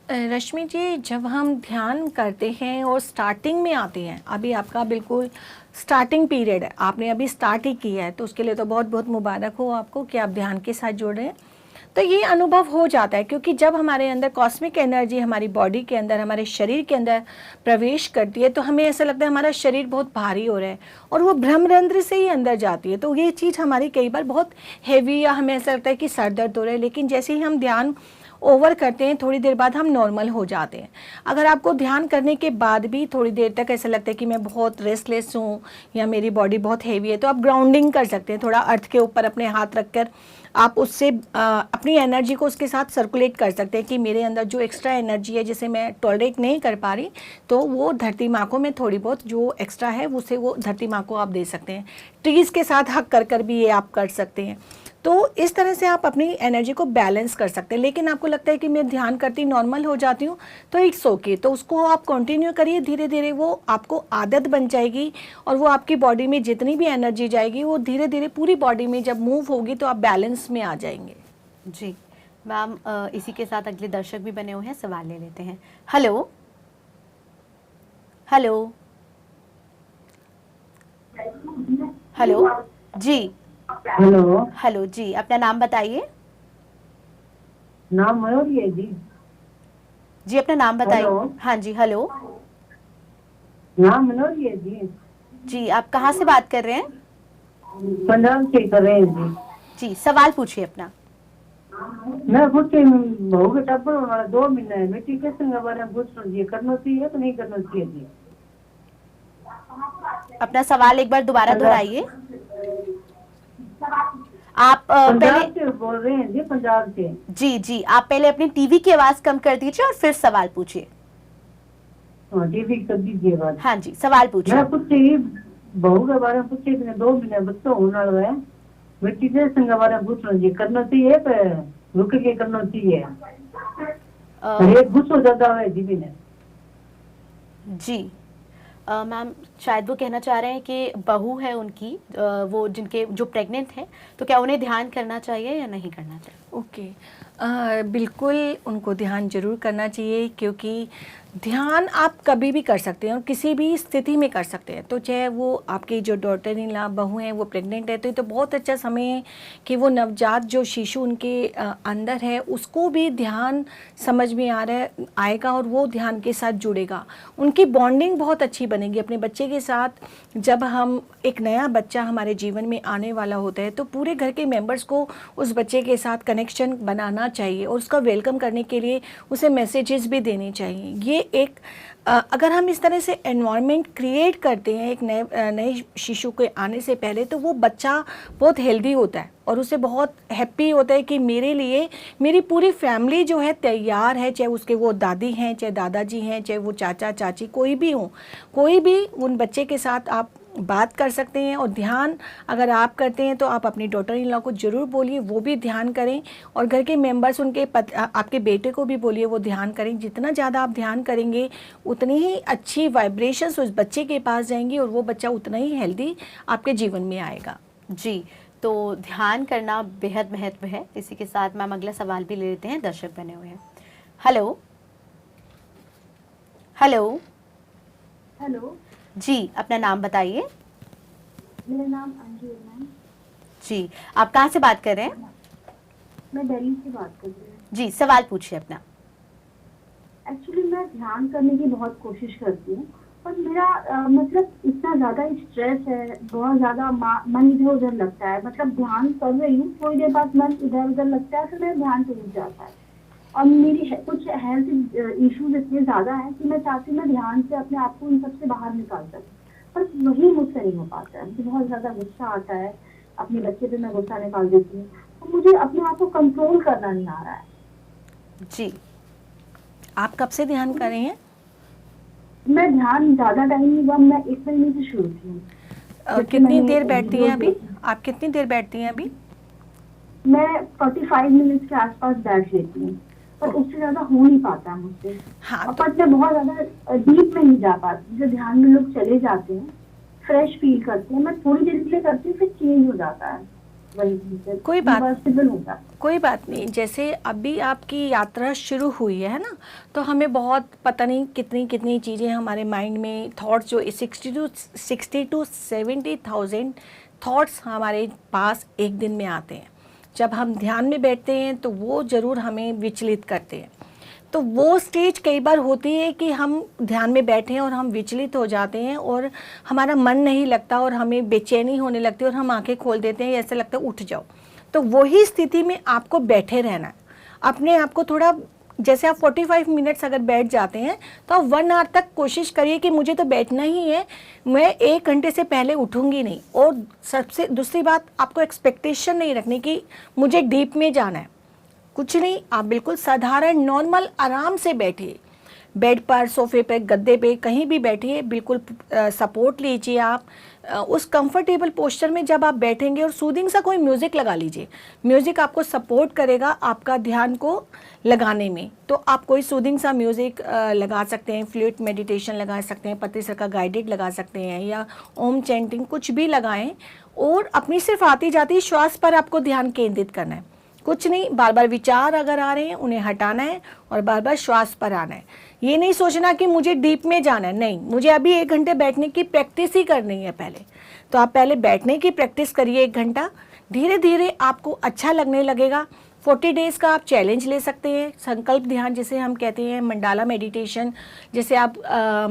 रश्मि जी, जब हम ध्यान करते हैं और स्टार्टिंग में आते हैं, अभी आपका बिल्कुल स्टार्टिंग पीरियड है, आपने अभी स्टार्ट ही किया है, तो उसके लिए तो बहुत बहुत मुबारक हो आपको कि आप ध्यान के साथ जुड़ रहे हैं। तो ये अनुभव हो जाता है क्योंकि जब हमारे अंदर कॉस्मिक एनर्जी हमारी बॉडी के अंदर, हमारे शरीर के अंदर प्रवेश करती है, तो हमें ऐसा लगता है हमारा शरीर बहुत भारी हो रहा है और वो ब्रह्मरंध्र से ही अंदर जाती है। तो ये चीज़ हमारी कई बार बहुत हैवी, या हमें ऐसा लगता है कि सर दर्द हो रहा है, लेकिन जैसे ही हम ध्यान ओवर करते हैं थोड़ी देर बाद हम नॉर्मल हो जाते हैं। अगर आपको ध्यान करने के बाद भी थोड़ी देर तक ऐसा लगता है कि मैं बहुत रेस्टलेस हूँ या मेरी बॉडी बहुत हेवी है, तो आप ग्राउंडिंग कर सकते हैं। थोड़ा अर्थ के ऊपर अपने हाथ रखकर आप उससे अपनी एनर्जी को उसके साथ सर्कुलेट कर सकते हैं कि मेरे अंदर जो एक्स्ट्रा एनर्जी है जिसे मैं टॉलरेट नहीं कर पा रही, तो वो धरती माँ को मैं थोड़ी बहुत जो एक्स्ट्रा है उसे वो धरती माँ को आप दे सकते हैं। ट्रीज़ के साथ हक कर कर भी ये आप कर सकते हैं। तो इस तरह से आप अपनी एनर्जी को बैलेंस कर सकते हैं। लेकिन आपको लगता है कि मैं ध्यान करती नॉर्मल हो जाती हूँ, तो इट्स ओके, तो उसको आप कंटिन्यू करिए। धीरे धीरे वो आपको आदत बन जाएगी और वो आपकी बॉडी में जितनी भी एनर्जी जाएगी वो धीरे धीरे पूरी बॉडी में जब मूव होगी तो आप बैलेंस में आ जाएंगे। जी मैम, इसी के साथ अगले दर्शक भी बने हुए हैं, सवाल ले लेते हैं। Hello hello hello. जी हेलो। हेलो। जी, अपना नाम बताइए। नाम मयूरी है जी। जी, अपना नाम बताइए। हेलो। हाँ जी, हेलो। नाम मनोरी है जी। जी, आप कहाँ से बात कर रहे हैं? पंजाब से कर रहे हैं जी। जी, सवाल पूछिए अपना। मैं पूछती बहू के टप्पर वाला 2 महीना है, मिट्टी कैसे के बारे में पूछ रही है, करना चाहिए तो नहीं करना चाहिए जी? अपना सवाल एक बार दोबारा दोहराइए। आप पंजाब पहले, से बोल रहे हैं जी, पंजाब से। जी जी, आप पहले अपनी टीवी की आवाज कम कर दीजिए और फिर सवाल पूछिए। हाँ टीवी कर दीजिए बात। हाँ जी, सवाल पूछिए। मैं पूछती बहू के बारे में पूछती 2 महीने बच्चा होने वाला है, मिट्टी कैसे के बारे में पूछ रही है, करना चाहिए तो रुक के करना चाहिए? एक गुस्सा ज्यादा है जी ने। जी मैम, शायद वो कहना चाह रहे हैं कि बहू है उनकी, वो जिनके जो प्रेग्नेंट है, तो क्या उन्हें ध्यान करना चाहिए या नहीं करना चाहिए? ओके, बिल्कुल उनको ध्यान ज़रूर करना चाहिए क्योंकि ध्यान आप कभी भी कर सकते हैं और किसी भी स्थिति में कर सकते हैं। तो चाहे वो आपकी जो डॉटर इन लॉ बहू हैं वो प्रेग्नेंट है, तो ये तो बहुत अच्छा समय है कि वो नवजात जो शिशु उनके अंदर है उसको भी ध्यान समझ में आएगा और वो ध्यान के साथ जुड़ेगा। उनकी बॉन्डिंग बहुत अच्छी बनेगी अपने बच्चे के साथ। जब हम एक नया बच्चा हमारे जीवन में आने वाला होता है तो पूरे घर के मेंबर्स को उस बच्चे के साथ कनेक्शन बनाना चाहिए और उसका वेलकम करने के लिए उसे मैसेजेस भी देने चाहिए। ये एक अगर हम इस तरह से एनवायरनमेंट क्रिएट करते हैं एक नए शिशु के आने से पहले, तो वो बच्चा बहुत हेल्दी होता है और उसे बहुत हैप्पी होता है कि मेरे लिए मेरी पूरी फैमिली जो है तैयार है, चाहे उसके वो दादी हैं, चाहे दादाजी हैं, चाहे वो चाचा चाची कोई भी हो, कोई भी उन बच्चे के साथ आप बात कर सकते हैं। और ध्यान अगर आप करते हैं तो आप अपनी डॉटर इन लॉ को ज़रूर बोलिए वो भी ध्यान करें, और घर के मेंबर्स उनके आपके बेटे को भी बोलिए वो ध्यान करें। जितना ज़्यादा आप ध्यान करेंगे उतनी ही अच्छी वाइब्रेशंस उस बच्चे के पास जाएंगी और वो बच्चा उतना ही हेल्दी आपके जीवन में आएगा। जी, तो ध्यान करना बेहद महत्व है। इसी के साथ मैम अगला सवाल भी ले लेते हैं, दर्शक बने हुए हैं। Hello hello. हेलो, जी, अपना नाम बताइए। मेरा नाम अंजू है मैम। जी, आप कहाँ से बात कर रहे हैं? मैं दिल्ली से बात कर रही हूँ। जी, सवाल पूछिए अपना। एक्चुअली मैं ध्यान करने की बहुत कोशिश करती हूँ, पर मेरा मतलब इतना ज़्यादा स्ट्रेस है, बहुत ज़्यादा मन इधर उधर लगता है। मतलब ध्यान कर रही हूँ, थोड़ी देर बाद मन इधर उधर लगता है, तो मेरा ध्यान टूट जाता है। और मेरी कुछ हेल्थ इश्यूज इतने ज़्यादा हैं कि मैं चाहती हूँ मैं ध्यान से अपने आप को इन सबसे बाहर निकाल सकूँ, पर वही मुझसे नहीं हो पाता है। मुझे बहुत ज़्यादा गुस्सा आता है, अपने बच्चे पे मैं गुस्सा निकाल देती हूँ, तो मुझे अपने आप को कंट्रोल करना नहीं आ रहा है। जी, आप कब से ध्यान कर रहे हैं? मैं ध्यान ज्यादा टाइम नहीं हुआ, मैं 1 महीने से शुरू की हूँ। कितनी देर बैठती हैं अभी? आप कितनी देर बैठती हैं अभी? मैं 45 मिनट के आसपास बैठ लेती हूँ, पर उससे ज्यादा हो नहीं पाता मुझसे। हाँ, और पर मैं बहुत ज्यादा डीप में नहीं जा पाती। जो ध्यान में लोग चले जाते हैं, फ्रेश फील करते हैं, मैं थोड़ी देर के लिए करती हूँ, फिर चेंज हो जाता है, वही कोई बात रिवर्सिबल होता है। कोई बात नहीं। जैसे अभी आपकी यात्रा शुरू हुई है ना, तो हमें बहुत पता नहीं कितनी कितनी चीज़ें हमारे माइंड में थॉट्स जो 60 टू 70,000 थॉट्स हमारे पास एक दिन में आते हैं। जब हम ध्यान में बैठते हैं तो वो ज़रूर हमें विचलित करते हैं। तो वो स्टेज कई बार होती है कि हम ध्यान में बैठे हैं और हम विचलित हो जाते हैं और हमारा मन नहीं लगता और हमें बेचैनी होने लगती है और हम आंखें खोल देते हैं, ऐसा लगता है उठ जाओ। तो वही स्थिति में आपको बैठे रहना है। अपने आप को थोड़ा, जैसे आप 45 मिनट्स अगर बैठ जाते हैं तो आप 1 आवर तक कोशिश करिए कि मुझे तो बैठना ही है, मैं 1 घंटे से पहले उठूंगी नहीं। और सबसे दूसरी बात, आपको एक्सपेक्टेशन नहीं रखनी कि मुझे डीप में जाना है, कुछ नहीं। आप बिल्कुल साधारण नॉर्मल आराम से बैठिए, बेड पर, सोफे पे, गद्दे पे, कहीं भी बैठिए, बिल्कुल सपोर्ट लीजिए आप उस कंफर्टेबल पोस्चर में। जब आप बैठेंगे और सूदिंग सा कोई म्यूज़िक लगा लीजिए, म्यूज़िक आपको सपोर्ट करेगा आपका ध्यान को लगाने में। तो आप कोई सूदिंग सा म्यूज़िक लगा सकते हैं, फ्लूट मेडिटेशन लगा सकते हैं, पति सर का गाइडेड लगा सकते हैं, या ओम चैंटिंग, कुछ भी लगाएं। और अपनी सिर्फ आती जाती श्वास पर आपको ध्यान केंद्रित करना है, कुछ नहीं। बार बार विचार अगर आ रहे हैं उन्हें हटाना है और बार बार श्वास पर आना है। ये नहीं सोचना कि मुझे डीप में जाना है, नहीं, मुझे अभी 1 घंटे बैठने की प्रैक्टिस ही करनी है पहले। तो आप पहले बैठने की प्रैक्टिस करिए 1 घंटा, धीरे धीरे आपको अच्छा लगने लगेगा। 40 डेज़ का आप चैलेंज ले सकते हैं। संकल्प ध्यान जिसे हम कहते हैं, मंडाला मेडिटेशन, जैसे आप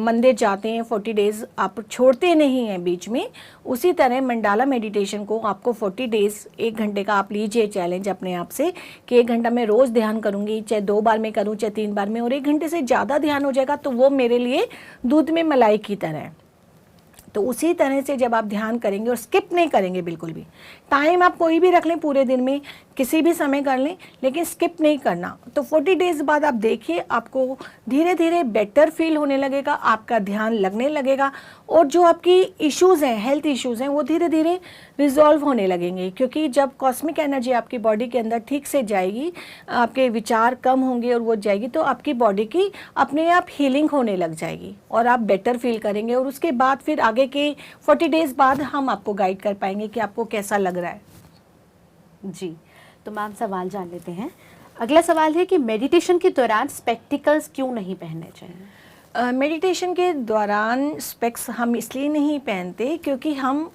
मंदिर जाते हैं 40 डेज़ आप छोड़ते नहीं हैं बीच में, उसी तरह मंडाला मेडिटेशन को आपको 40 डेज़ 1 घंटे का आप लीजिए चैलेंज अपने आप से कि 1 घंटा मैं रोज़ ध्यान करूँगी, चाहे 2 बार में करूँ चाहे 3 बार में, और 1 घंटे से ज़्यादा ध्यान हो जाएगा तो वो मेरे लिए दूध में मलाई की तरह है। तो उसी तरह से जब आप ध्यान करेंगे और स्किप नहीं करेंगे बिल्कुल भी, टाइम आप कोई भी रख लें पूरे दिन में, किसी भी समय कर लें, लेकिन स्किप नहीं करना। तो 40 डेज़ बाद आप देखिए आपको धीरे धीरे बेटर फील होने लगेगा, आपका ध्यान लगने लगेगा और जो आपकी इश्यूज़ हैं, हेल्थ इश्यूज़ हैं, वो धीरे धीरे रिजॉल्व होने लगेंगे। क्योंकि जब कॉस्मिक एनर्जी आपकी बॉडी के अंदर ठीक से जाएगी, आपके विचार कम होंगे और वो जाएगी, तो आपकी बॉडी की अपने आप हीलिंग होने लग जाएगी और आप बेटर फील करेंगे। और उसके बाद फिर आगे के 40 डेज़ बाद हम आपको गाइड कर पाएंगे कि आपको कैसा लग रहा है। जी, तो मैम सवाल जान लेते हैं। अगला सवाल है कि मेडिटेशन के दौरान स्पेक्टिकल्स क्यों नहीं पहनने चाहिए? मेडिटेशन के दौरान स्पेक्स हम इसलिए नहीं पहनते क्योंकि हम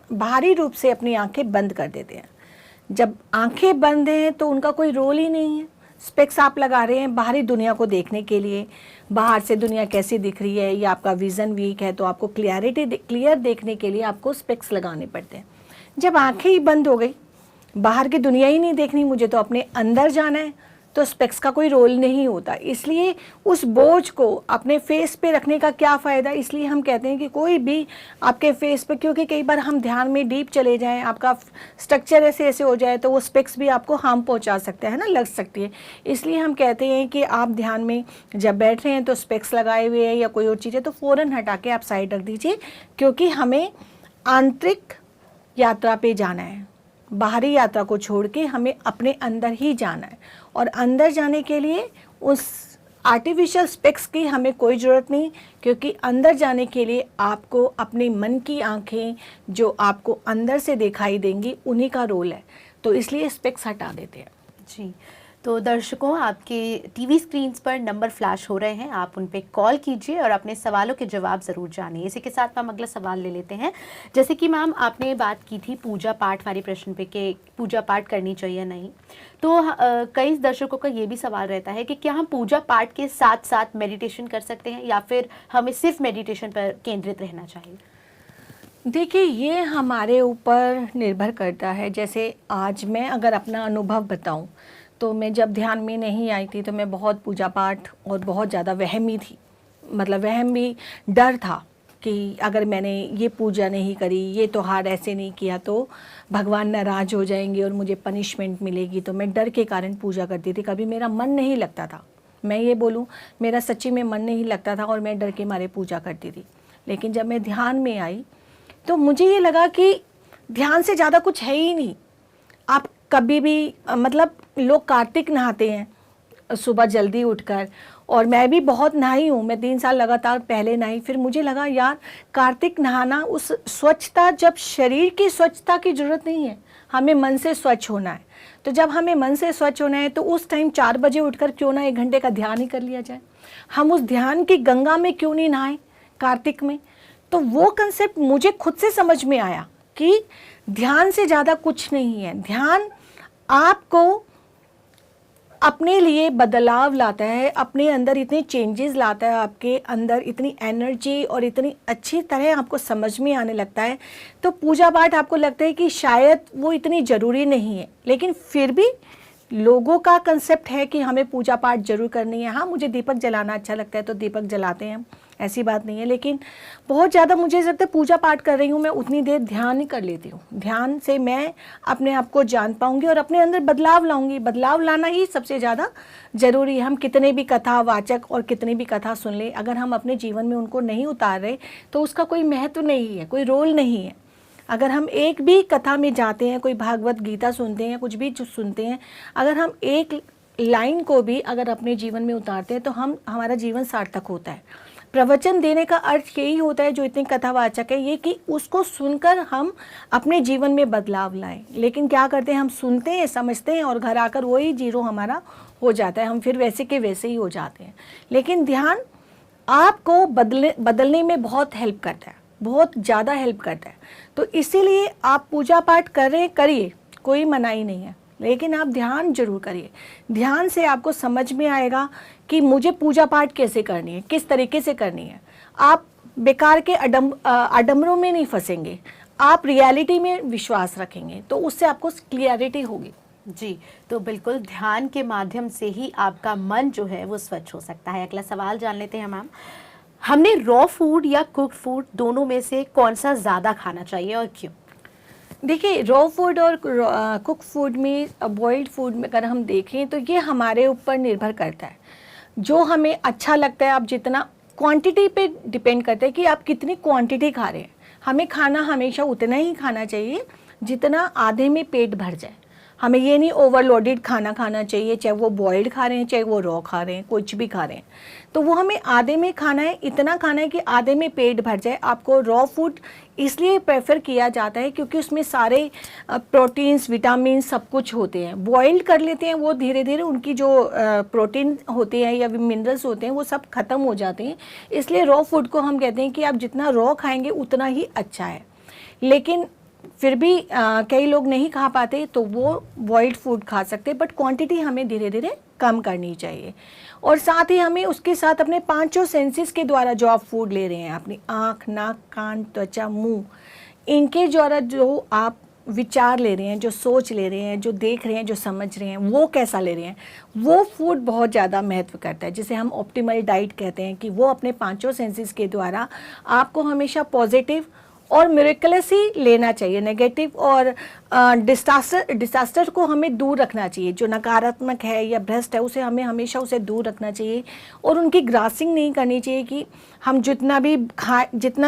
बाहरी रूप से अपनी आंखें बंद कर देते हैं। जब आंखें बंद हैं तो उनका कोई रोल ही नहीं है। स्पेक्स आप लगा रहे हैं बाहरी दुनिया को देखने के लिए, बाहर से दुनिया कैसी दिख रही है, या आपका विज़न वीक है तो आपको क्लियर देखने के लिए आपको स्पेक्स लगाने पड़ते हैं। जब आंखें ही बंद हो गई, बाहर की दुनिया ही नहीं देखनी, मुझे तो अपने अंदर जाना है, तो स्पेक्स का कोई रोल नहीं होता। इसलिए उस बोझ को अपने फेस पे रखने का क्या फ़ायदा। इसलिए हम कहते हैं कि कोई भी आपके फेस पे, क्योंकि कई बार हम ध्यान में डीप चले जाएं, आपका स्ट्रक्चर ऐसे हो जाए तो वो स्पेक्स भी आपको हार्म पहुंचा सकता है ना, लग सकती है। इसलिए हम कहते हैं कि आप ध्यान में जब बैठ रहे हैं तो स्पेक्स लगाए हुए हैं या कोई और चीज़ है तो फ़ौरन हटा के आप साइड रख दीजिए, क्योंकि हमें आंतरिक यात्रा पे जाना है। बाहरी यात्रा को छोड़ के हमें अपने अंदर ही जाना है, और अंदर जाने के लिए उस आर्टिफिशियल स्पेक्स की हमें कोई ज़रूरत नहीं, क्योंकि अंदर जाने के लिए आपको अपने मन की आंखें जो आपको अंदर से दिखाई देंगी उन्हीं का रोल है। तो इसलिए स्पेक्स हटा देते हैं। जी, तो दर्शकों आपके टीवी स्क्रीन्स पर नंबर फ्लैश हो रहे हैं, आप उन पे कॉल कीजिए और अपने सवालों के जवाब ज़रूर जानिए। इसी के साथ हम अगला सवाल ले लेते हैं। जैसे कि मैम आपने बात की थी पूजा पाठ वाले प्रश्न पे कि पूजा पाठ करनी चाहिए नहीं, तो कई दर्शकों का ये भी सवाल रहता है कि क्या हम पूजा पाठ के साथ साथ मेडिटेशन कर सकते हैं या फिर हमें सिर्फ मेडिटेशन पर केंद्रित रहना चाहिए? देखिए, ये हमारे ऊपर निर्भर करता है। जैसे आज मैं अगर अपना अनुभव बताऊं, तो मैं जब ध्यान में नहीं आई थी तो मैं बहुत पूजा पाठ और बहुत ज़्यादा वहमी थी। मतलब वहम भी, डर था कि अगर मैंने ये पूजा नहीं करी, ये त्योहार ऐसे नहीं किया तो भगवान नाराज़ हो जाएंगे और मुझे पनिशमेंट मिलेगी। तो मैं डर के कारण पूजा करती थी, कभी मेरा मन नहीं लगता था, मैं ये बोलूँ, मेरा सच्ची में मन नहीं लगता था और मैं डर के मारे पूजा करती थी। लेकिन जब मैं ध्यान में आई तो मुझे ये लगा कि ध्यान से ज़्यादा कुछ है ही नहीं। आप कभी भी मतलब लोग कार्तिक नहाते हैं सुबह जल्दी उठकर, और मैं भी बहुत नहाई हूँ, मैं 3 साल लगातार पहले नहाई। फिर मुझे लगा यार कार्तिक नहाना, उस स्वच्छता, जब शरीर की स्वच्छता की ज़रूरत नहीं है, हमें मन से स्वच्छ होना है। तो जब हमें मन से स्वच्छ होना है तो उस टाइम 4 बजे उठकर क्यों ना 1 घंटे का ध्यान ही कर लिया जाए। हम उस ध्यान की गंगा में क्यों नहीं नहाएं कार्तिक में। तो वो कंसेप्ट मुझे खुद से समझ में आया कि ध्यान से ज़्यादा कुछ नहीं है। ध्यान आपको अपने लिए बदलाव लाता है, अपने अंदर इतने चेंजेस लाता है, आपके अंदर इतनी एनर्जी और इतनी अच्छी तरह आपको समझ में आने लगता है। तो पूजा पाठ आपको लगता है कि शायद वो इतनी ज़रूरी नहीं है, लेकिन फिर भी लोगों का कंसेप्ट है कि हमें पूजा पाठ जरूर करनी है। हाँ, मुझे दीपक जलाना अच्छा लगता है तो दीपक जलाते हैं, ऐसी बात नहीं है। लेकिन बहुत ज़्यादा मुझे लगता है पूजा पाठ कर रही हूँ मैं, उतनी देर ध्यान ही कर लेती हूँ। ध्यान से मैं अपने आप को जान पाऊँगी और अपने अंदर बदलाव लाऊंगी। बदलाव लाना ही सबसे ज़्यादा ज़रूरी है। हम कितने भी कथावाचक और कितनी भी कथा सुन लें, अगर हम अपने जीवन में उनको नहीं उतार रहे तो उसका कोई महत्व नहीं है, कोई रोल नहीं है। अगर हम एक भी कथा में जाते हैं, कोई भागवत गीता सुनते हैं, कुछ भी जो सुनते हैं, अगर हम एक लाइन को भी अगर अपने जीवन में उतारते हैं तो हमारा जीवन सार्थक होता है। प्रवचन देने का अर्थ यही होता है, जो इतने कथावाचक है ये, कि उसको सुनकर हम अपने जीवन में बदलाव लाएं। लेकिन क्या करते हैं, हम सुनते हैं, समझते हैं और घर आकर वही जीरो हमारा हो जाता है, हम फिर वैसे के वैसे ही हो जाते हैं। लेकिन ध्यान आपको बदलने में बहुत हेल्प करता है, बहुत ज़्यादा हेल्प करता है। तो इसीलिए आप पूजा पाठ करिए, कोई मनाही नहीं है, लेकिन आप ध्यान जरूर करिए। ध्यान से आपको समझ में आएगा कि मुझे पूजा पाठ कैसे करनी है, किस तरीके से करनी है। आप बेकार के आडंबरों में नहीं फंसेंगे, आप रियलिटी में विश्वास रखेंगे, तो उससे आपको क्लियरिटी होगी। जी, तो बिल्कुल ध्यान के माध्यम से ही आपका मन जो है वो स्वच्छ हो सकता है। अगला सवाल जान लेते हैं मैम। हमने रॉ फूड या कुक्ड फूड दोनों में से कौन सा ज़्यादा खाना चाहिए और क्यों? देखिए, रॉ फूड और कुक फूड में, बॉइल्ड फूड में अगर हम देखें तो ये हमारे ऊपर निर्भर करता है, जो हमें अच्छा लगता है। आप जितना क्वांटिटी पे डिपेंड करता है कि आप कितनी क्वांटिटी खा रहे हैं। हमें खाना हमेशा उतना ही खाना चाहिए जितना आधे में पेट भर जाए। हमें ये नहीं ओवरलोडेड खाना खाना चाहिए, चाहे वो बॉइल्ड खा रहे हैं, चाहे वो रॉ खा रहे हैं, कुछ भी खा रहे हैं। तो वो हमें आधे में खाना है, इतना खाना है कि आधे में पेट भर जाए। आपको रॉ फूड इसलिए प्रेफर किया जाता है क्योंकि उसमें सारे प्रोटीन्स, विटामिन सब कुछ होते हैं। बॉइल्ड कर लेते हैं, वो धीरे धीरे उनकी जो प्रोटीन होते हैं या मिनरल्स होते हैं वो सब खत्म हो जाते हैं। इसलिए रॉ फूड को हम कहते हैं कि आप जितना रॉ खाएंगे उतना ही अच्छा है। लेकिन फिर भी कई लोग नहीं खा पाते तो वो बॉइल्ड फूड खा सकते, बट क्वांटिटी हमें धीरे धीरे कम करनी चाहिए। और साथ ही हमें उसके साथ अपने 5 सेंसेस के द्वारा जो आप फूड ले रहे हैं, अपनी आँख, नाक, कान, त्वचा, मुंह, इनके द्वारा जो आप विचार ले रहे हैं, जो सोच ले रहे हैं, जो देख रहे हैं, जो समझ रहे हैं, वो कैसा ले रहे हैं, वो फूड बहुत ज़्यादा महत्व करता है। जिसे हम ऑप्टिमल डाइट कहते हैं, कि वो अपने 5 सेंसेस के द्वारा आपको हमेशा पॉजिटिव और मिरेकलस ही लेना चाहिए। नेगेटिव और डिसास्टर को हमें दूर रखना चाहिए। जो नकारात्मक है या भ्रष्ट है उसे हमें हमेशा उसे दूर रखना चाहिए और उनकी ग्रासिंग नहीं करनी चाहिए कि हम जितना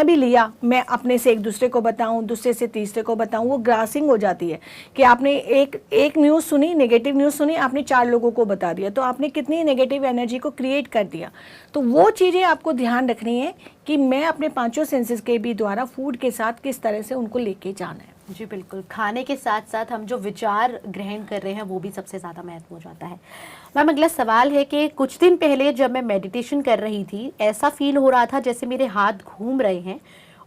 भी लिया मैं अपने से एक दूसरे को बताऊं, दूसरे से तीसरे को बताऊं। वो ग्रासिंग हो जाती है कि आपने एक न्यूज़ सुनी, नेगेटिव न्यूज़ सुनी, आपने 4 लोगों को बता दिया, तो आपने कितनी नेगेटिव एनर्जी को क्रिएट कर दिया। तो वो चीज़ें आपको ध्यान रखनी है कि मैं अपने 5 सेंसेस के भी द्वारा फूड के साथ किस तरह से उनको लेके जाना है। जी बिल्कुल, खाने के साथ साथ हम जो विचार ग्रहण कर रहे हैं वो भी सबसे ज़्यादा महत्व हो जाता है। मैम, अगला सवाल है कि कुछ दिन पहले जब मैं मेडिटेशन कर रही थी, ऐसा फील हो रहा था जैसे मेरे हाथ घूम रहे हैं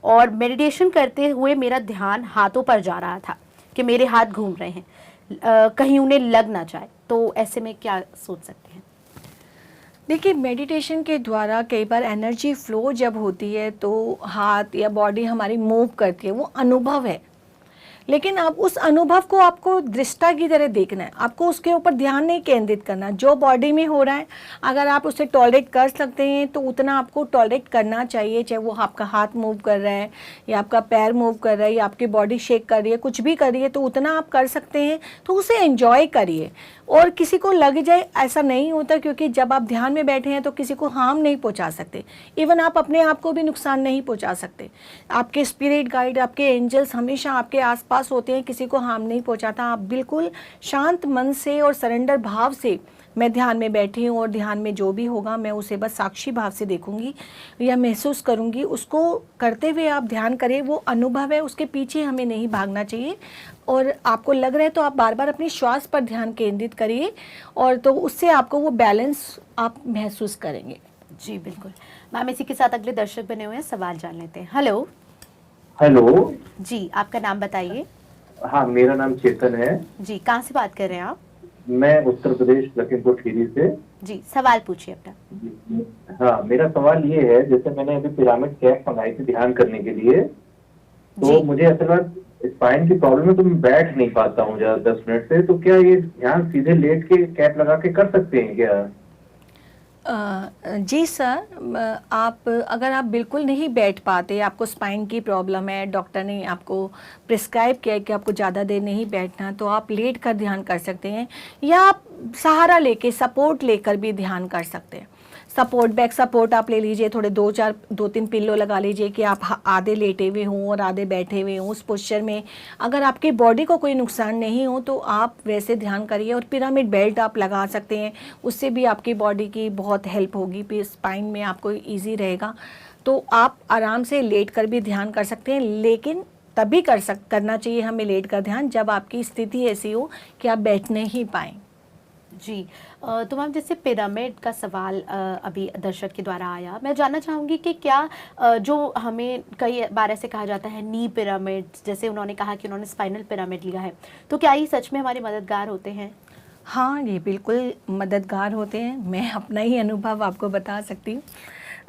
और मेडिटेशन करते हुए मेरा ध्यान हाथों पर जा रहा था कि मेरे हाथ घूम रहे हैं, कहीं उन्हें लग ना जाए। तो ऐसे में क्या सोच सकते हैं? देखिए, मेडिटेशन के द्वारा कई बार एनर्जी फ्लो जब होती है तो हाथ या बॉडी हमारी मूव करती है, वो अनुभव है। लेकिन आप उस अनुभव को आपको दृष्टा की तरह देखना है, आपको उसके ऊपर ध्यान नहीं केंद्रित करना। जो बॉडी में हो रहा है अगर आप उसे टॉलरेट कर सकते हैं तो उतना आपको टॉलरेट करना चाहिए, चाहे वो आपका हाथ मूव कर रहा है या आपका पैर मूव कर रहा है या आपकी बॉडी शेक कर रही है, कुछ भी कर रही है, तो उतना आप कर सकते हैं तो उसे एंजॉय करिए। और किसी को लग जाए ऐसा नहीं होता, क्योंकि जब आप ध्यान में बैठे हैं तो किसी को हार्म नहीं पहुंचा सकते, इवन आप अपने आप को भी नुकसान नहीं पहुंचा सकते। आपके स्पिरिट गाइड, आपके एंजल्स हमेशा आपके आसपास होते हैं, किसी को हार्म नहीं पहुंचाता। आप बिल्कुल शांत मन से और सरेंडर भाव से, मैं ध्यान में बैठी हूँ और ध्यान में जो भी होगा मैं उसे बस साक्षी भाव से देखूंगी या महसूस करूंगी, उसको करते हुए आप ध्यान करें। वो अनुभव है, उसके पीछे हमें नहीं भागना चाहिए। और आपको लग रहा है तो आप बार बार अपनी श्वास पर ध्यान केंद्रित करिए, और तो उससे आपको वो बैलेंस आप महसूस करेंगे। जी बिल्कुल मैम, इसी के साथ अगले दर्शक बने हुए हैं, सवाल जान लेते हैं। हेलो। हेलो। जी आपका नाम बताइए। हाँ, मेरा नाम चेतन है। जी कहाँ से बात कर रहे हैं आप? मैं उत्तर प्रदेश लखीमपुर खीरी से। जी सवाल पूछिए अपना। हाँ, मेरा सवाल ये है, जैसे मैंने अभी पिरामिड कैप मंगाई थी ध्यान करने के लिए, तो जी। मुझे असल स्पाइन की प्रॉब्लम है तो मैं बैठ नहीं पाता हूँ ज्यादा 10 मिनट से, तो क्या ये ध्यान सीधे लेट के कैप लगा के कर सकते हैं क्या? जी सर, आप अगर आप बिल्कुल नहीं बैठ पाते, आपको स्पाइन की प्रॉब्लम है, डॉक्टर ने आपको प्रिस्क्राइब किया है कि आपको ज़्यादा देर नहीं बैठना, तो आप लेट कर ध्यान कर सकते हैं, या आप सहारा लेके सपोर्ट लेकर भी ध्यान कर सकते हैं। सपोर्ट, बैक सपोर्ट आप ले लीजिए, थोड़े 2-3 पिल्लो लगा लीजिए कि आप आधे लेटे हुए हों और आधे बैठे हुए हों, उस पोस्चर में अगर आपकी बॉडी को कोई नुकसान नहीं हो तो आप वैसे ध्यान करिए। और पिरामिड बेल्ट आप लगा सकते हैं, उससे भी आपकी बॉडी की बहुत हेल्प होगी, फिर स्पाइन में आपको ईजी रहेगा। तो आप आराम से लेट कर भी ध्यान कर सकते हैं, लेकिन तभी करना चाहिए हमें लेट कर ध्यान जब आपकी स्थिति ऐसी हो कि आप बैठ नहीं पाएँ। जी तो मैम, जैसे पिरामिड का सवाल अभी दर्शक के द्वारा आया, मैं जानना चाहूँगी कि क्या जो हमें कई बार ऐसे कहा जाता है नी पिरामिड, जैसे उन्होंने कहा कि उन्होंने स्पाइनल पिरामिड लिया है, तो क्या ये सच में हमारे मददगार होते हैं? हाँ, ये बिल्कुल मददगार होते हैं। मैं अपना ही अनुभव आपको बता सकती हूँ।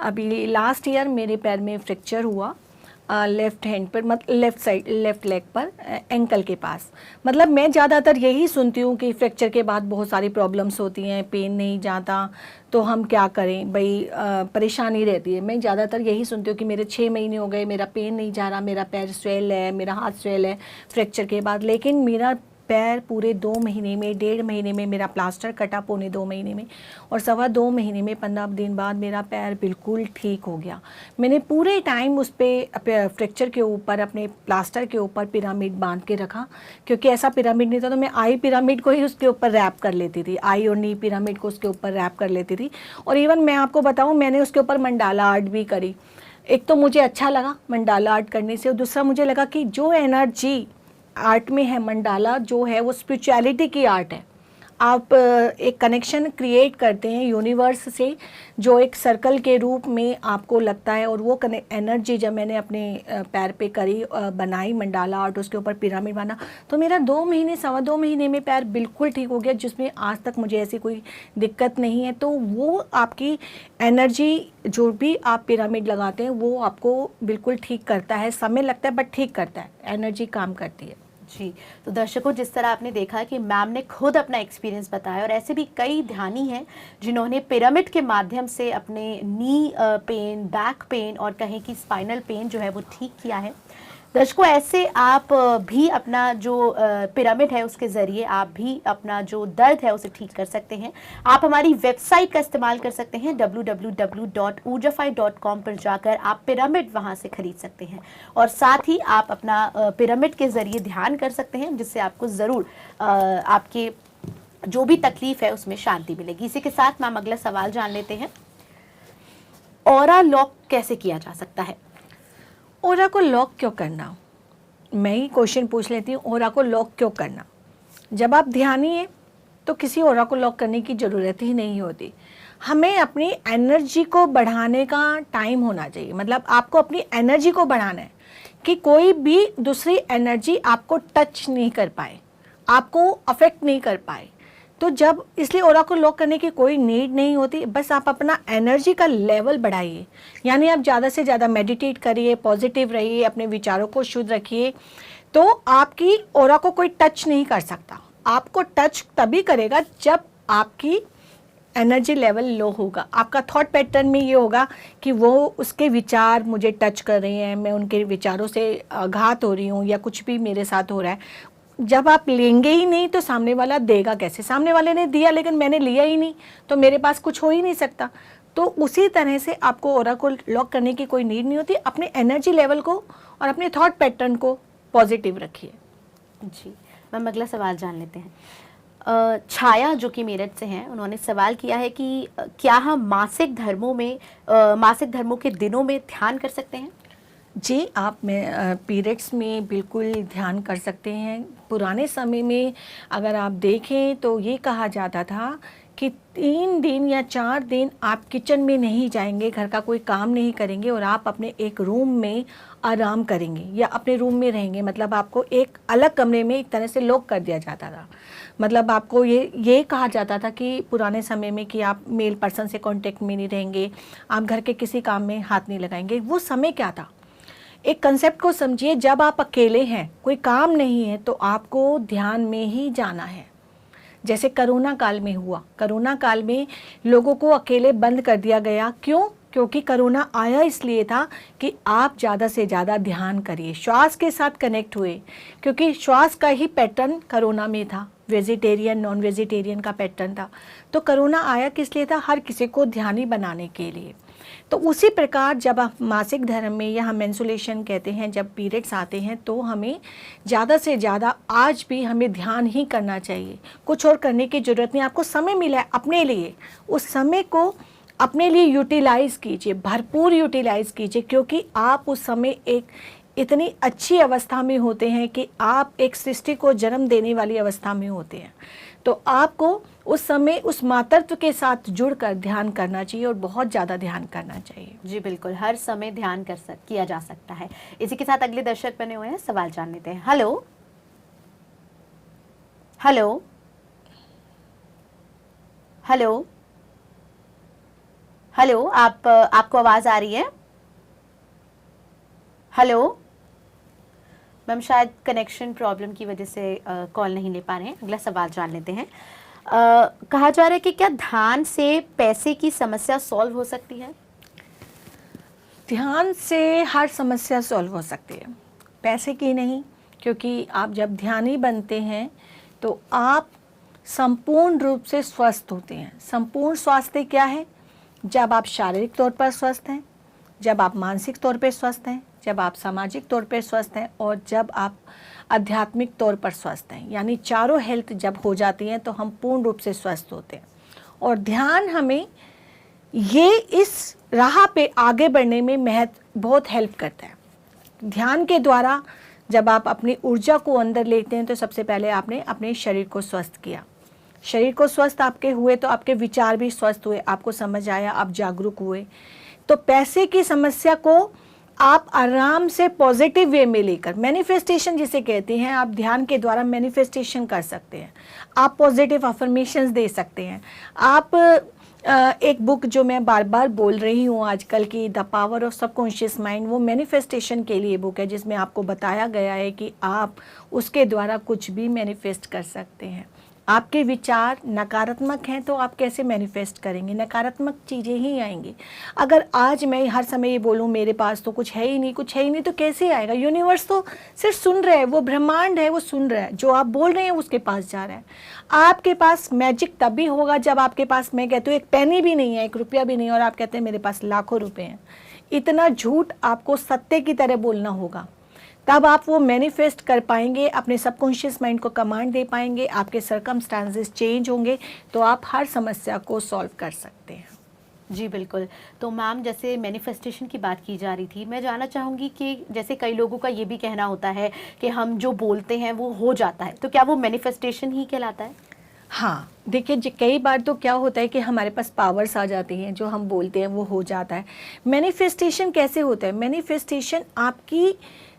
अभी लास्ट ईयर मेरे पैर में फ्रैक्चर हुआ, लेफ़्ट हैंड पर, मतलब लेफ़्ट साइड, लेफ़्ट लेग पर, एंकल के पास। मतलब मैं ज़्यादातर यही सुनती हूँ कि फ्रैक्चर के बाद बहुत सारी प्रॉब्लम्स होती हैं, पेन नहीं जाता, तो हम क्या करें भाई, परेशानी रहती है। मैं ज़्यादातर यही सुनती हूँ कि मेरे 6 महीने हो गए, मेरा पेन नहीं जा रहा, मेरा पैर स्वेल है, मेरा हाथ स्वेल है फ्रैक्चर के बाद। लेकिन मेरा पैर पूरे 2 महीने में, 1.5 महीने में मेरा प्लास्टर कटा, पौने 2 महीने में, और 2.25 महीने में 15 दिन बाद मेरा पैर बिल्कुल ठीक हो गया। मैंने पूरे टाइम उस पर फ्रैक्चर के ऊपर, अपने प्लास्टर के ऊपर पिरामिड बांध के रखा, क्योंकि ऐसा पिरामिड नहीं था तो मैं आई पिरामिड को ही उसके ऊपर रैप कर लेती थी, आई और नी पिरामिड को उसके ऊपर रैप कर लेती थी। और इवन मैं आपको बताऊँ, मैंने उसके ऊपर मंडाला आर्ट भी करी। एक तो मुझे अच्छा लगा मंडाला आर्ट करने से, और दूसरा मुझे लगा कि जो एनर्जी आर्ट में है, मंडाला जो है वो स्पिरिचुअलिटी की आर्ट है। आप एक कनेक्शन क्रिएट करते हैं यूनिवर्स से, जो एक सर्कल के रूप में आपको लगता है। और वो एनर्जी जब मैंने अपने पैर पे करी, बनाई मंडाला आर्ट, उसके ऊपर पिरामिड बना, तो मेरा 2 महीने, 2.25 महीने में पैर बिल्कुल ठीक हो गया, जिसमें आज तक मुझे ऐसी कोई दिक्कत नहीं है। तो वो आपकी एनर्जी, जो भी आप पिरामिड लगाते हैं, वो आपको बिल्कुल ठीक करता है। समय लगता है बट ठीक करता है, एनर्जी काम करती है। जी, तो दर्शकों, जिस तरह आपने देखा कि मैम ने खुद अपना एक्सपीरियंस बताया, और ऐसे भी कई ध्यानी हैं जिन्होंने पिरामिड के माध्यम से अपने नी पेन, बैक पेन और कहें कि स्पाइनल पेन जो है वो ठीक किया है। दर्शकों, ऐसे आप भी अपना जो पिरामिड है उसके ज़रिए आप भी अपना जो दर्द है उसे ठीक कर सकते हैं। आप हमारी वेबसाइट का इस्तेमाल कर सकते हैं, www.oojafy.com पर जाकर आप पिरामिड वहां से खरीद सकते हैं, और साथ ही आप अपना पिरामिड के ज़रिए ध्यान कर सकते हैं, जिससे आपको ज़रूर आपके जो भी तकलीफ है उसमें शांति मिलेगी। इसी के साथ मैम अगला सवाल जान लेते हैं, ऑरा लॉक कैसे किया जा सकता है? ऑरा को लॉक क्यों करना? मैं ही क्वेश्चन पूछ लेती हूँ, ऑरा को लॉक क्यों करना? जब आप ध्यानी हैं तो किसी ऑरा को लॉक करने की ज़रूरत ही नहीं होती। हमें अपनी एनर्जी को बढ़ाने का टाइम होना चाहिए। मतलब आपको अपनी एनर्जी को बढ़ाना है कि कोई भी दूसरी एनर्जी आपको टच नहीं कर पाए, आपको अफेक्ट नहीं कर पाए। तो जब इसलिए ओरा को लॉक करने की कोई नीड नहीं होती, बस आप अपना एनर्जी का लेवल बढ़ाइए, यानी आप ज़्यादा से ज़्यादा मेडिटेट करिए, पॉजिटिव रहिए, अपने विचारों को शुद्ध रखिए, तो आपकी ओरा को कोई टच नहीं कर सकता। आपको टच तभी करेगा जब आपकी एनर्जी लेवल लो होगा, आपका थॉट पैटर्न में ये होगा कि वो उसके विचार मुझे टच कर रहे हैं, मैं उनके विचारों से आघात हो रही हूँ या कुछ भी मेरे साथ हो रहा है। जब आप लेंगे ही नहीं तो सामने वाला देगा कैसे? सामने वाले ने दिया लेकिन मैंने लिया ही नहीं, तो मेरे पास कुछ हो ही नहीं सकता। तो उसी तरह से आपको ओरा को लॉक करने की कोई नीड नहीं होती। अपने एनर्जी लेवल को और अपने थॉट पैटर्न को पॉजिटिव रखिए। जी मैम, अगला सवाल जान लेते हैं। छाया जो कि मेरठ से हैं, उन्होंने सवाल किया है कि क्या हम मासिक धर्मों के दिनों में ध्यान कर सकते हैं? जी, आप पीरियड्स में बिल्कुल ध्यान कर सकते हैं। पुराने समय में अगर आप देखें तो ये कहा जाता था कि 3 दिन या 4 दिन आप किचन में नहीं जाएंगे, घर का कोई काम नहीं करेंगे और आप अपने एक रूम में आराम करेंगे या अपने रूम में रहेंगे। मतलब आपको एक अलग कमरे में एक तरह से लॉक कर दिया जाता था। मतलब आपको ये कहा जाता था कि पुराने समय में कि आप मेल पर्सन से कांटेक्ट में नहीं रहेंगे, आप घर के किसी काम में हाथ नहीं लगाएंगे। वो समय क्या था? एक कंसेप्ट को समझिए, जब आप अकेले हैं, कोई काम नहीं है, तो आपको ध्यान में ही जाना है। जैसे कोरोना काल में हुआ, कोरोना काल में लोगों को अकेले बंद कर दिया गया। क्यों? क्योंकि कोरोना आया इसलिए था कि आप ज़्यादा से ज़्यादा ध्यान करिए, श्वास के साथ कनेक्ट हुए, क्योंकि श्वास का ही पैटर्न कोरोना में था, वेजिटेरियन नॉन वेजिटेरियन का पैटर्न था। तो कोरोना आया किस लिए था? हर किसी को ध्यानी बनाने के लिए। तो उसी प्रकार जब आप मासिक धर्म में या हम मेंसुलेशन कहते हैं, जब पीरियड्स आते हैं, तो हमें ज़्यादा से ज़्यादा आज भी हमें ध्यान ही करना चाहिए। कुछ और करने की ज़रूरत नहीं। आपको समय मिला है अपने लिए, उस समय को अपने लिए यूटिलाइज़ कीजिए, भरपूर यूटिलाइज़ कीजिए, क्योंकि आप उस समय एक इतनी अच्छी अवस्था में होते हैं कि आप एक सृष्टि को जन्म देने वाली अवस्था में होते हैं। तो आपको उस समय उस मातृत्व के साथ जुड़कर ध्यान करना चाहिए और बहुत ज़्यादा ध्यान करना चाहिए। जी बिल्कुल, हर समय ध्यान किया जा सकता है। इसी के साथ अगले दर्शक बने हुए हैं, सवाल जान लेते हैं। हेलो हेलो हेलो हेलो, आपको आवाज आ रही है? हेलो मैम, शायद कनेक्शन प्रॉब्लम की वजह से कॉल नहीं ले पा रहे हैं। अगला सवाल जान लेते हैं। कहा जा रहा है कि क्या ध्यान से पैसे की समस्या सॉल्व हो सकती है? ध्यान से हर समस्या सॉल्व हो सकती है, पैसे की नहीं। क्योंकि आप जब ध्यानी बनते हैं तो आप संपूर्ण रूप से स्वस्थ होते हैं। संपूर्ण स्वास्थ्य क्या है? जब आप शारीरिक तौर पर स्वस्थ हैं, जब आप मानसिक तौर पर स्वस्थ हैं, जब आप सामाजिक तौर पर स्वस्थ हैं और जब आप आध्यात्मिक तौर पर स्वस्थ हैं। यानी चारों हेल्थ जब हो जाती हैं तो हम पूर्ण रूप से स्वस्थ होते हैं। और ध्यान हमें ये इस राह पे आगे बढ़ने में बहुत हेल्प करता है। ध्यान के द्वारा जब आप अपनी ऊर्जा को अंदर लेते हैं तो सबसे पहले आपने अपने शरीर को स्वस्थ किया। शरीर को स्वस्थ आपके हुए तो आपके विचार भी स्वस्थ हुए, आपको समझ आया, आप जागरूक हुए। तो पैसे की समस्या को आप आराम से पॉजिटिव वे में लेकर, मैनिफेस्टेशन जिसे कहते हैं, आप ध्यान के द्वारा मैनिफेस्टेशन कर सकते हैं। आप पॉजिटिव अफर्मेशंस दे सकते हैं। आप एक बुक जो मैं बार बार बोल रही हूँ आजकल की, the power of subconscious mind, वो मैनिफेस्टेशन के लिए बुक है, जिसमें आपको बताया गया है कि आप उसके द्वारा कुछ भी मैनिफेस्ट कर सकते हैं। आपके विचार नकारात्मक हैं तो आप कैसे मैनिफेस्ट करेंगे? नकारात्मक चीज़ें ही आएंगी। अगर आज मैं हर समय ये बोलूँ मेरे पास तो कुछ है ही नहीं, तो कैसे आएगा? यूनिवर्स तो सिर्फ सुन रहा है, वो ब्रह्मांड है, वो सुन रहा है। जो आप बोल रहे हैं उसके पास जा रहा है। आपके पास मैजिक तभी होगा जब आपके पास, मैं कहती हूँ, एक पेनी भी नहीं है, 1 रुपया भी नहीं है और आप कहते हैं मेरे पास लाखों रुपए हैं। इतना झूठ आपको सत्य की तरह बोलना होगा, तब आप वो मैनिफेस्ट कर पाएंगे, अपने सबकॉन्शियस माइंड को कमांड दे पाएंगे, आपके सर्कमस्टांसेस चेंज होंगे, तो आप हर समस्या को सॉल्व कर सकते हैं। जी बिल्कुल। तो मैम, जैसे मैनिफेस्टेशन की बात की जा रही थी, मैं जानना चाहूँगी कि जैसे कई लोगों का ये भी कहना होता है कि हम जो बोलते हैं वो हो जाता है, तो क्या वो मैनिफेस्टेशन ही कहलाता है? हाँ, देखिए, कई बार तो क्या होता है कि हमारे पास पावर्स आ जाती हैं, जो हम बोलते हैं वो हो जाता है। मैनिफेस्टेशन कैसे होता है? मैनिफेस्टेशन आपकी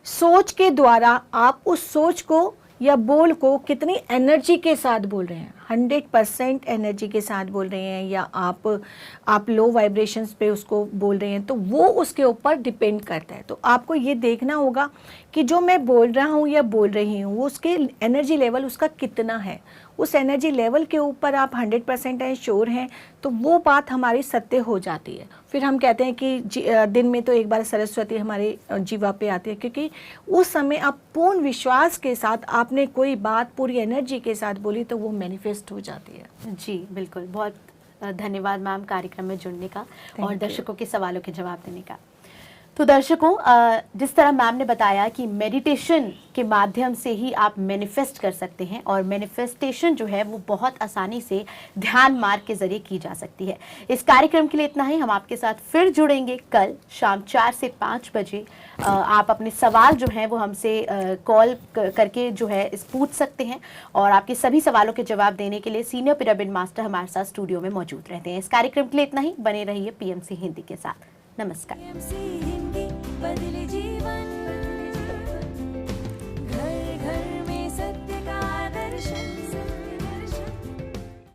सोच के द्वारा, आप उस सोच को या बोल को कितनी एनर्जी के साथ बोल रहे हैं। 100% एनर्जी के साथ बोल रहे हैं या आप लो वाइब्रेशंस पे उसको बोल रहे हैं, तो वो उसके ऊपर डिपेंड करता है। तो आपको ये देखना होगा कि जो मैं बोल रहा हूँ या बोल रही हूँ वो उसके एनर्जी लेवल उसका कितना है। उस एनर्जी लेवल के ऊपर आप 100% हैं, श्योर हैं, तो वो बात हमारी सत्य हो जाती है। फिर हम कहते हैं कि दिन में तो एक बार सरस्वती हमारे जीवा पे आती है, क्योंकि उस समय आप पूर्ण विश्वास के साथ आपने कोई बात पूरी एनर्जी के साथ बोली तो वो मैनिफेस्ट हो जाती है। जी बिल्कुल, बहुत धन्यवाद मैम कार्यक्रम में जुड़ने का और दर्शकों के सवालों के जवाब देने का। तो दर्शकों, जिस तरह मैम ने बताया कि मेडिटेशन के माध्यम से ही आप मैनिफेस्ट कर सकते हैं और मैनिफेस्टेशन जो है वो बहुत आसानी से ध्यान मार्ग के जरिए की जा सकती है। इस कार्यक्रम के लिए इतना ही। हम आपके साथ फिर जुड़ेंगे कल शाम 4 से 5 बजे। आप अपने सवाल जो हैं वो हमसे कॉल करके जो है इस पूछ सकते हैं और आपके सभी सवालों के जवाब देने के लिए सीनियर पिरामिड मास्टर हमारे साथ स्टूडियो में मौजूद रहते हैं। इस कार्यक्रम के लिए इतना ही। बने रहिए पीएमसी हिंदी के साथ। नमस्कार। PMC हिंदी बदले जी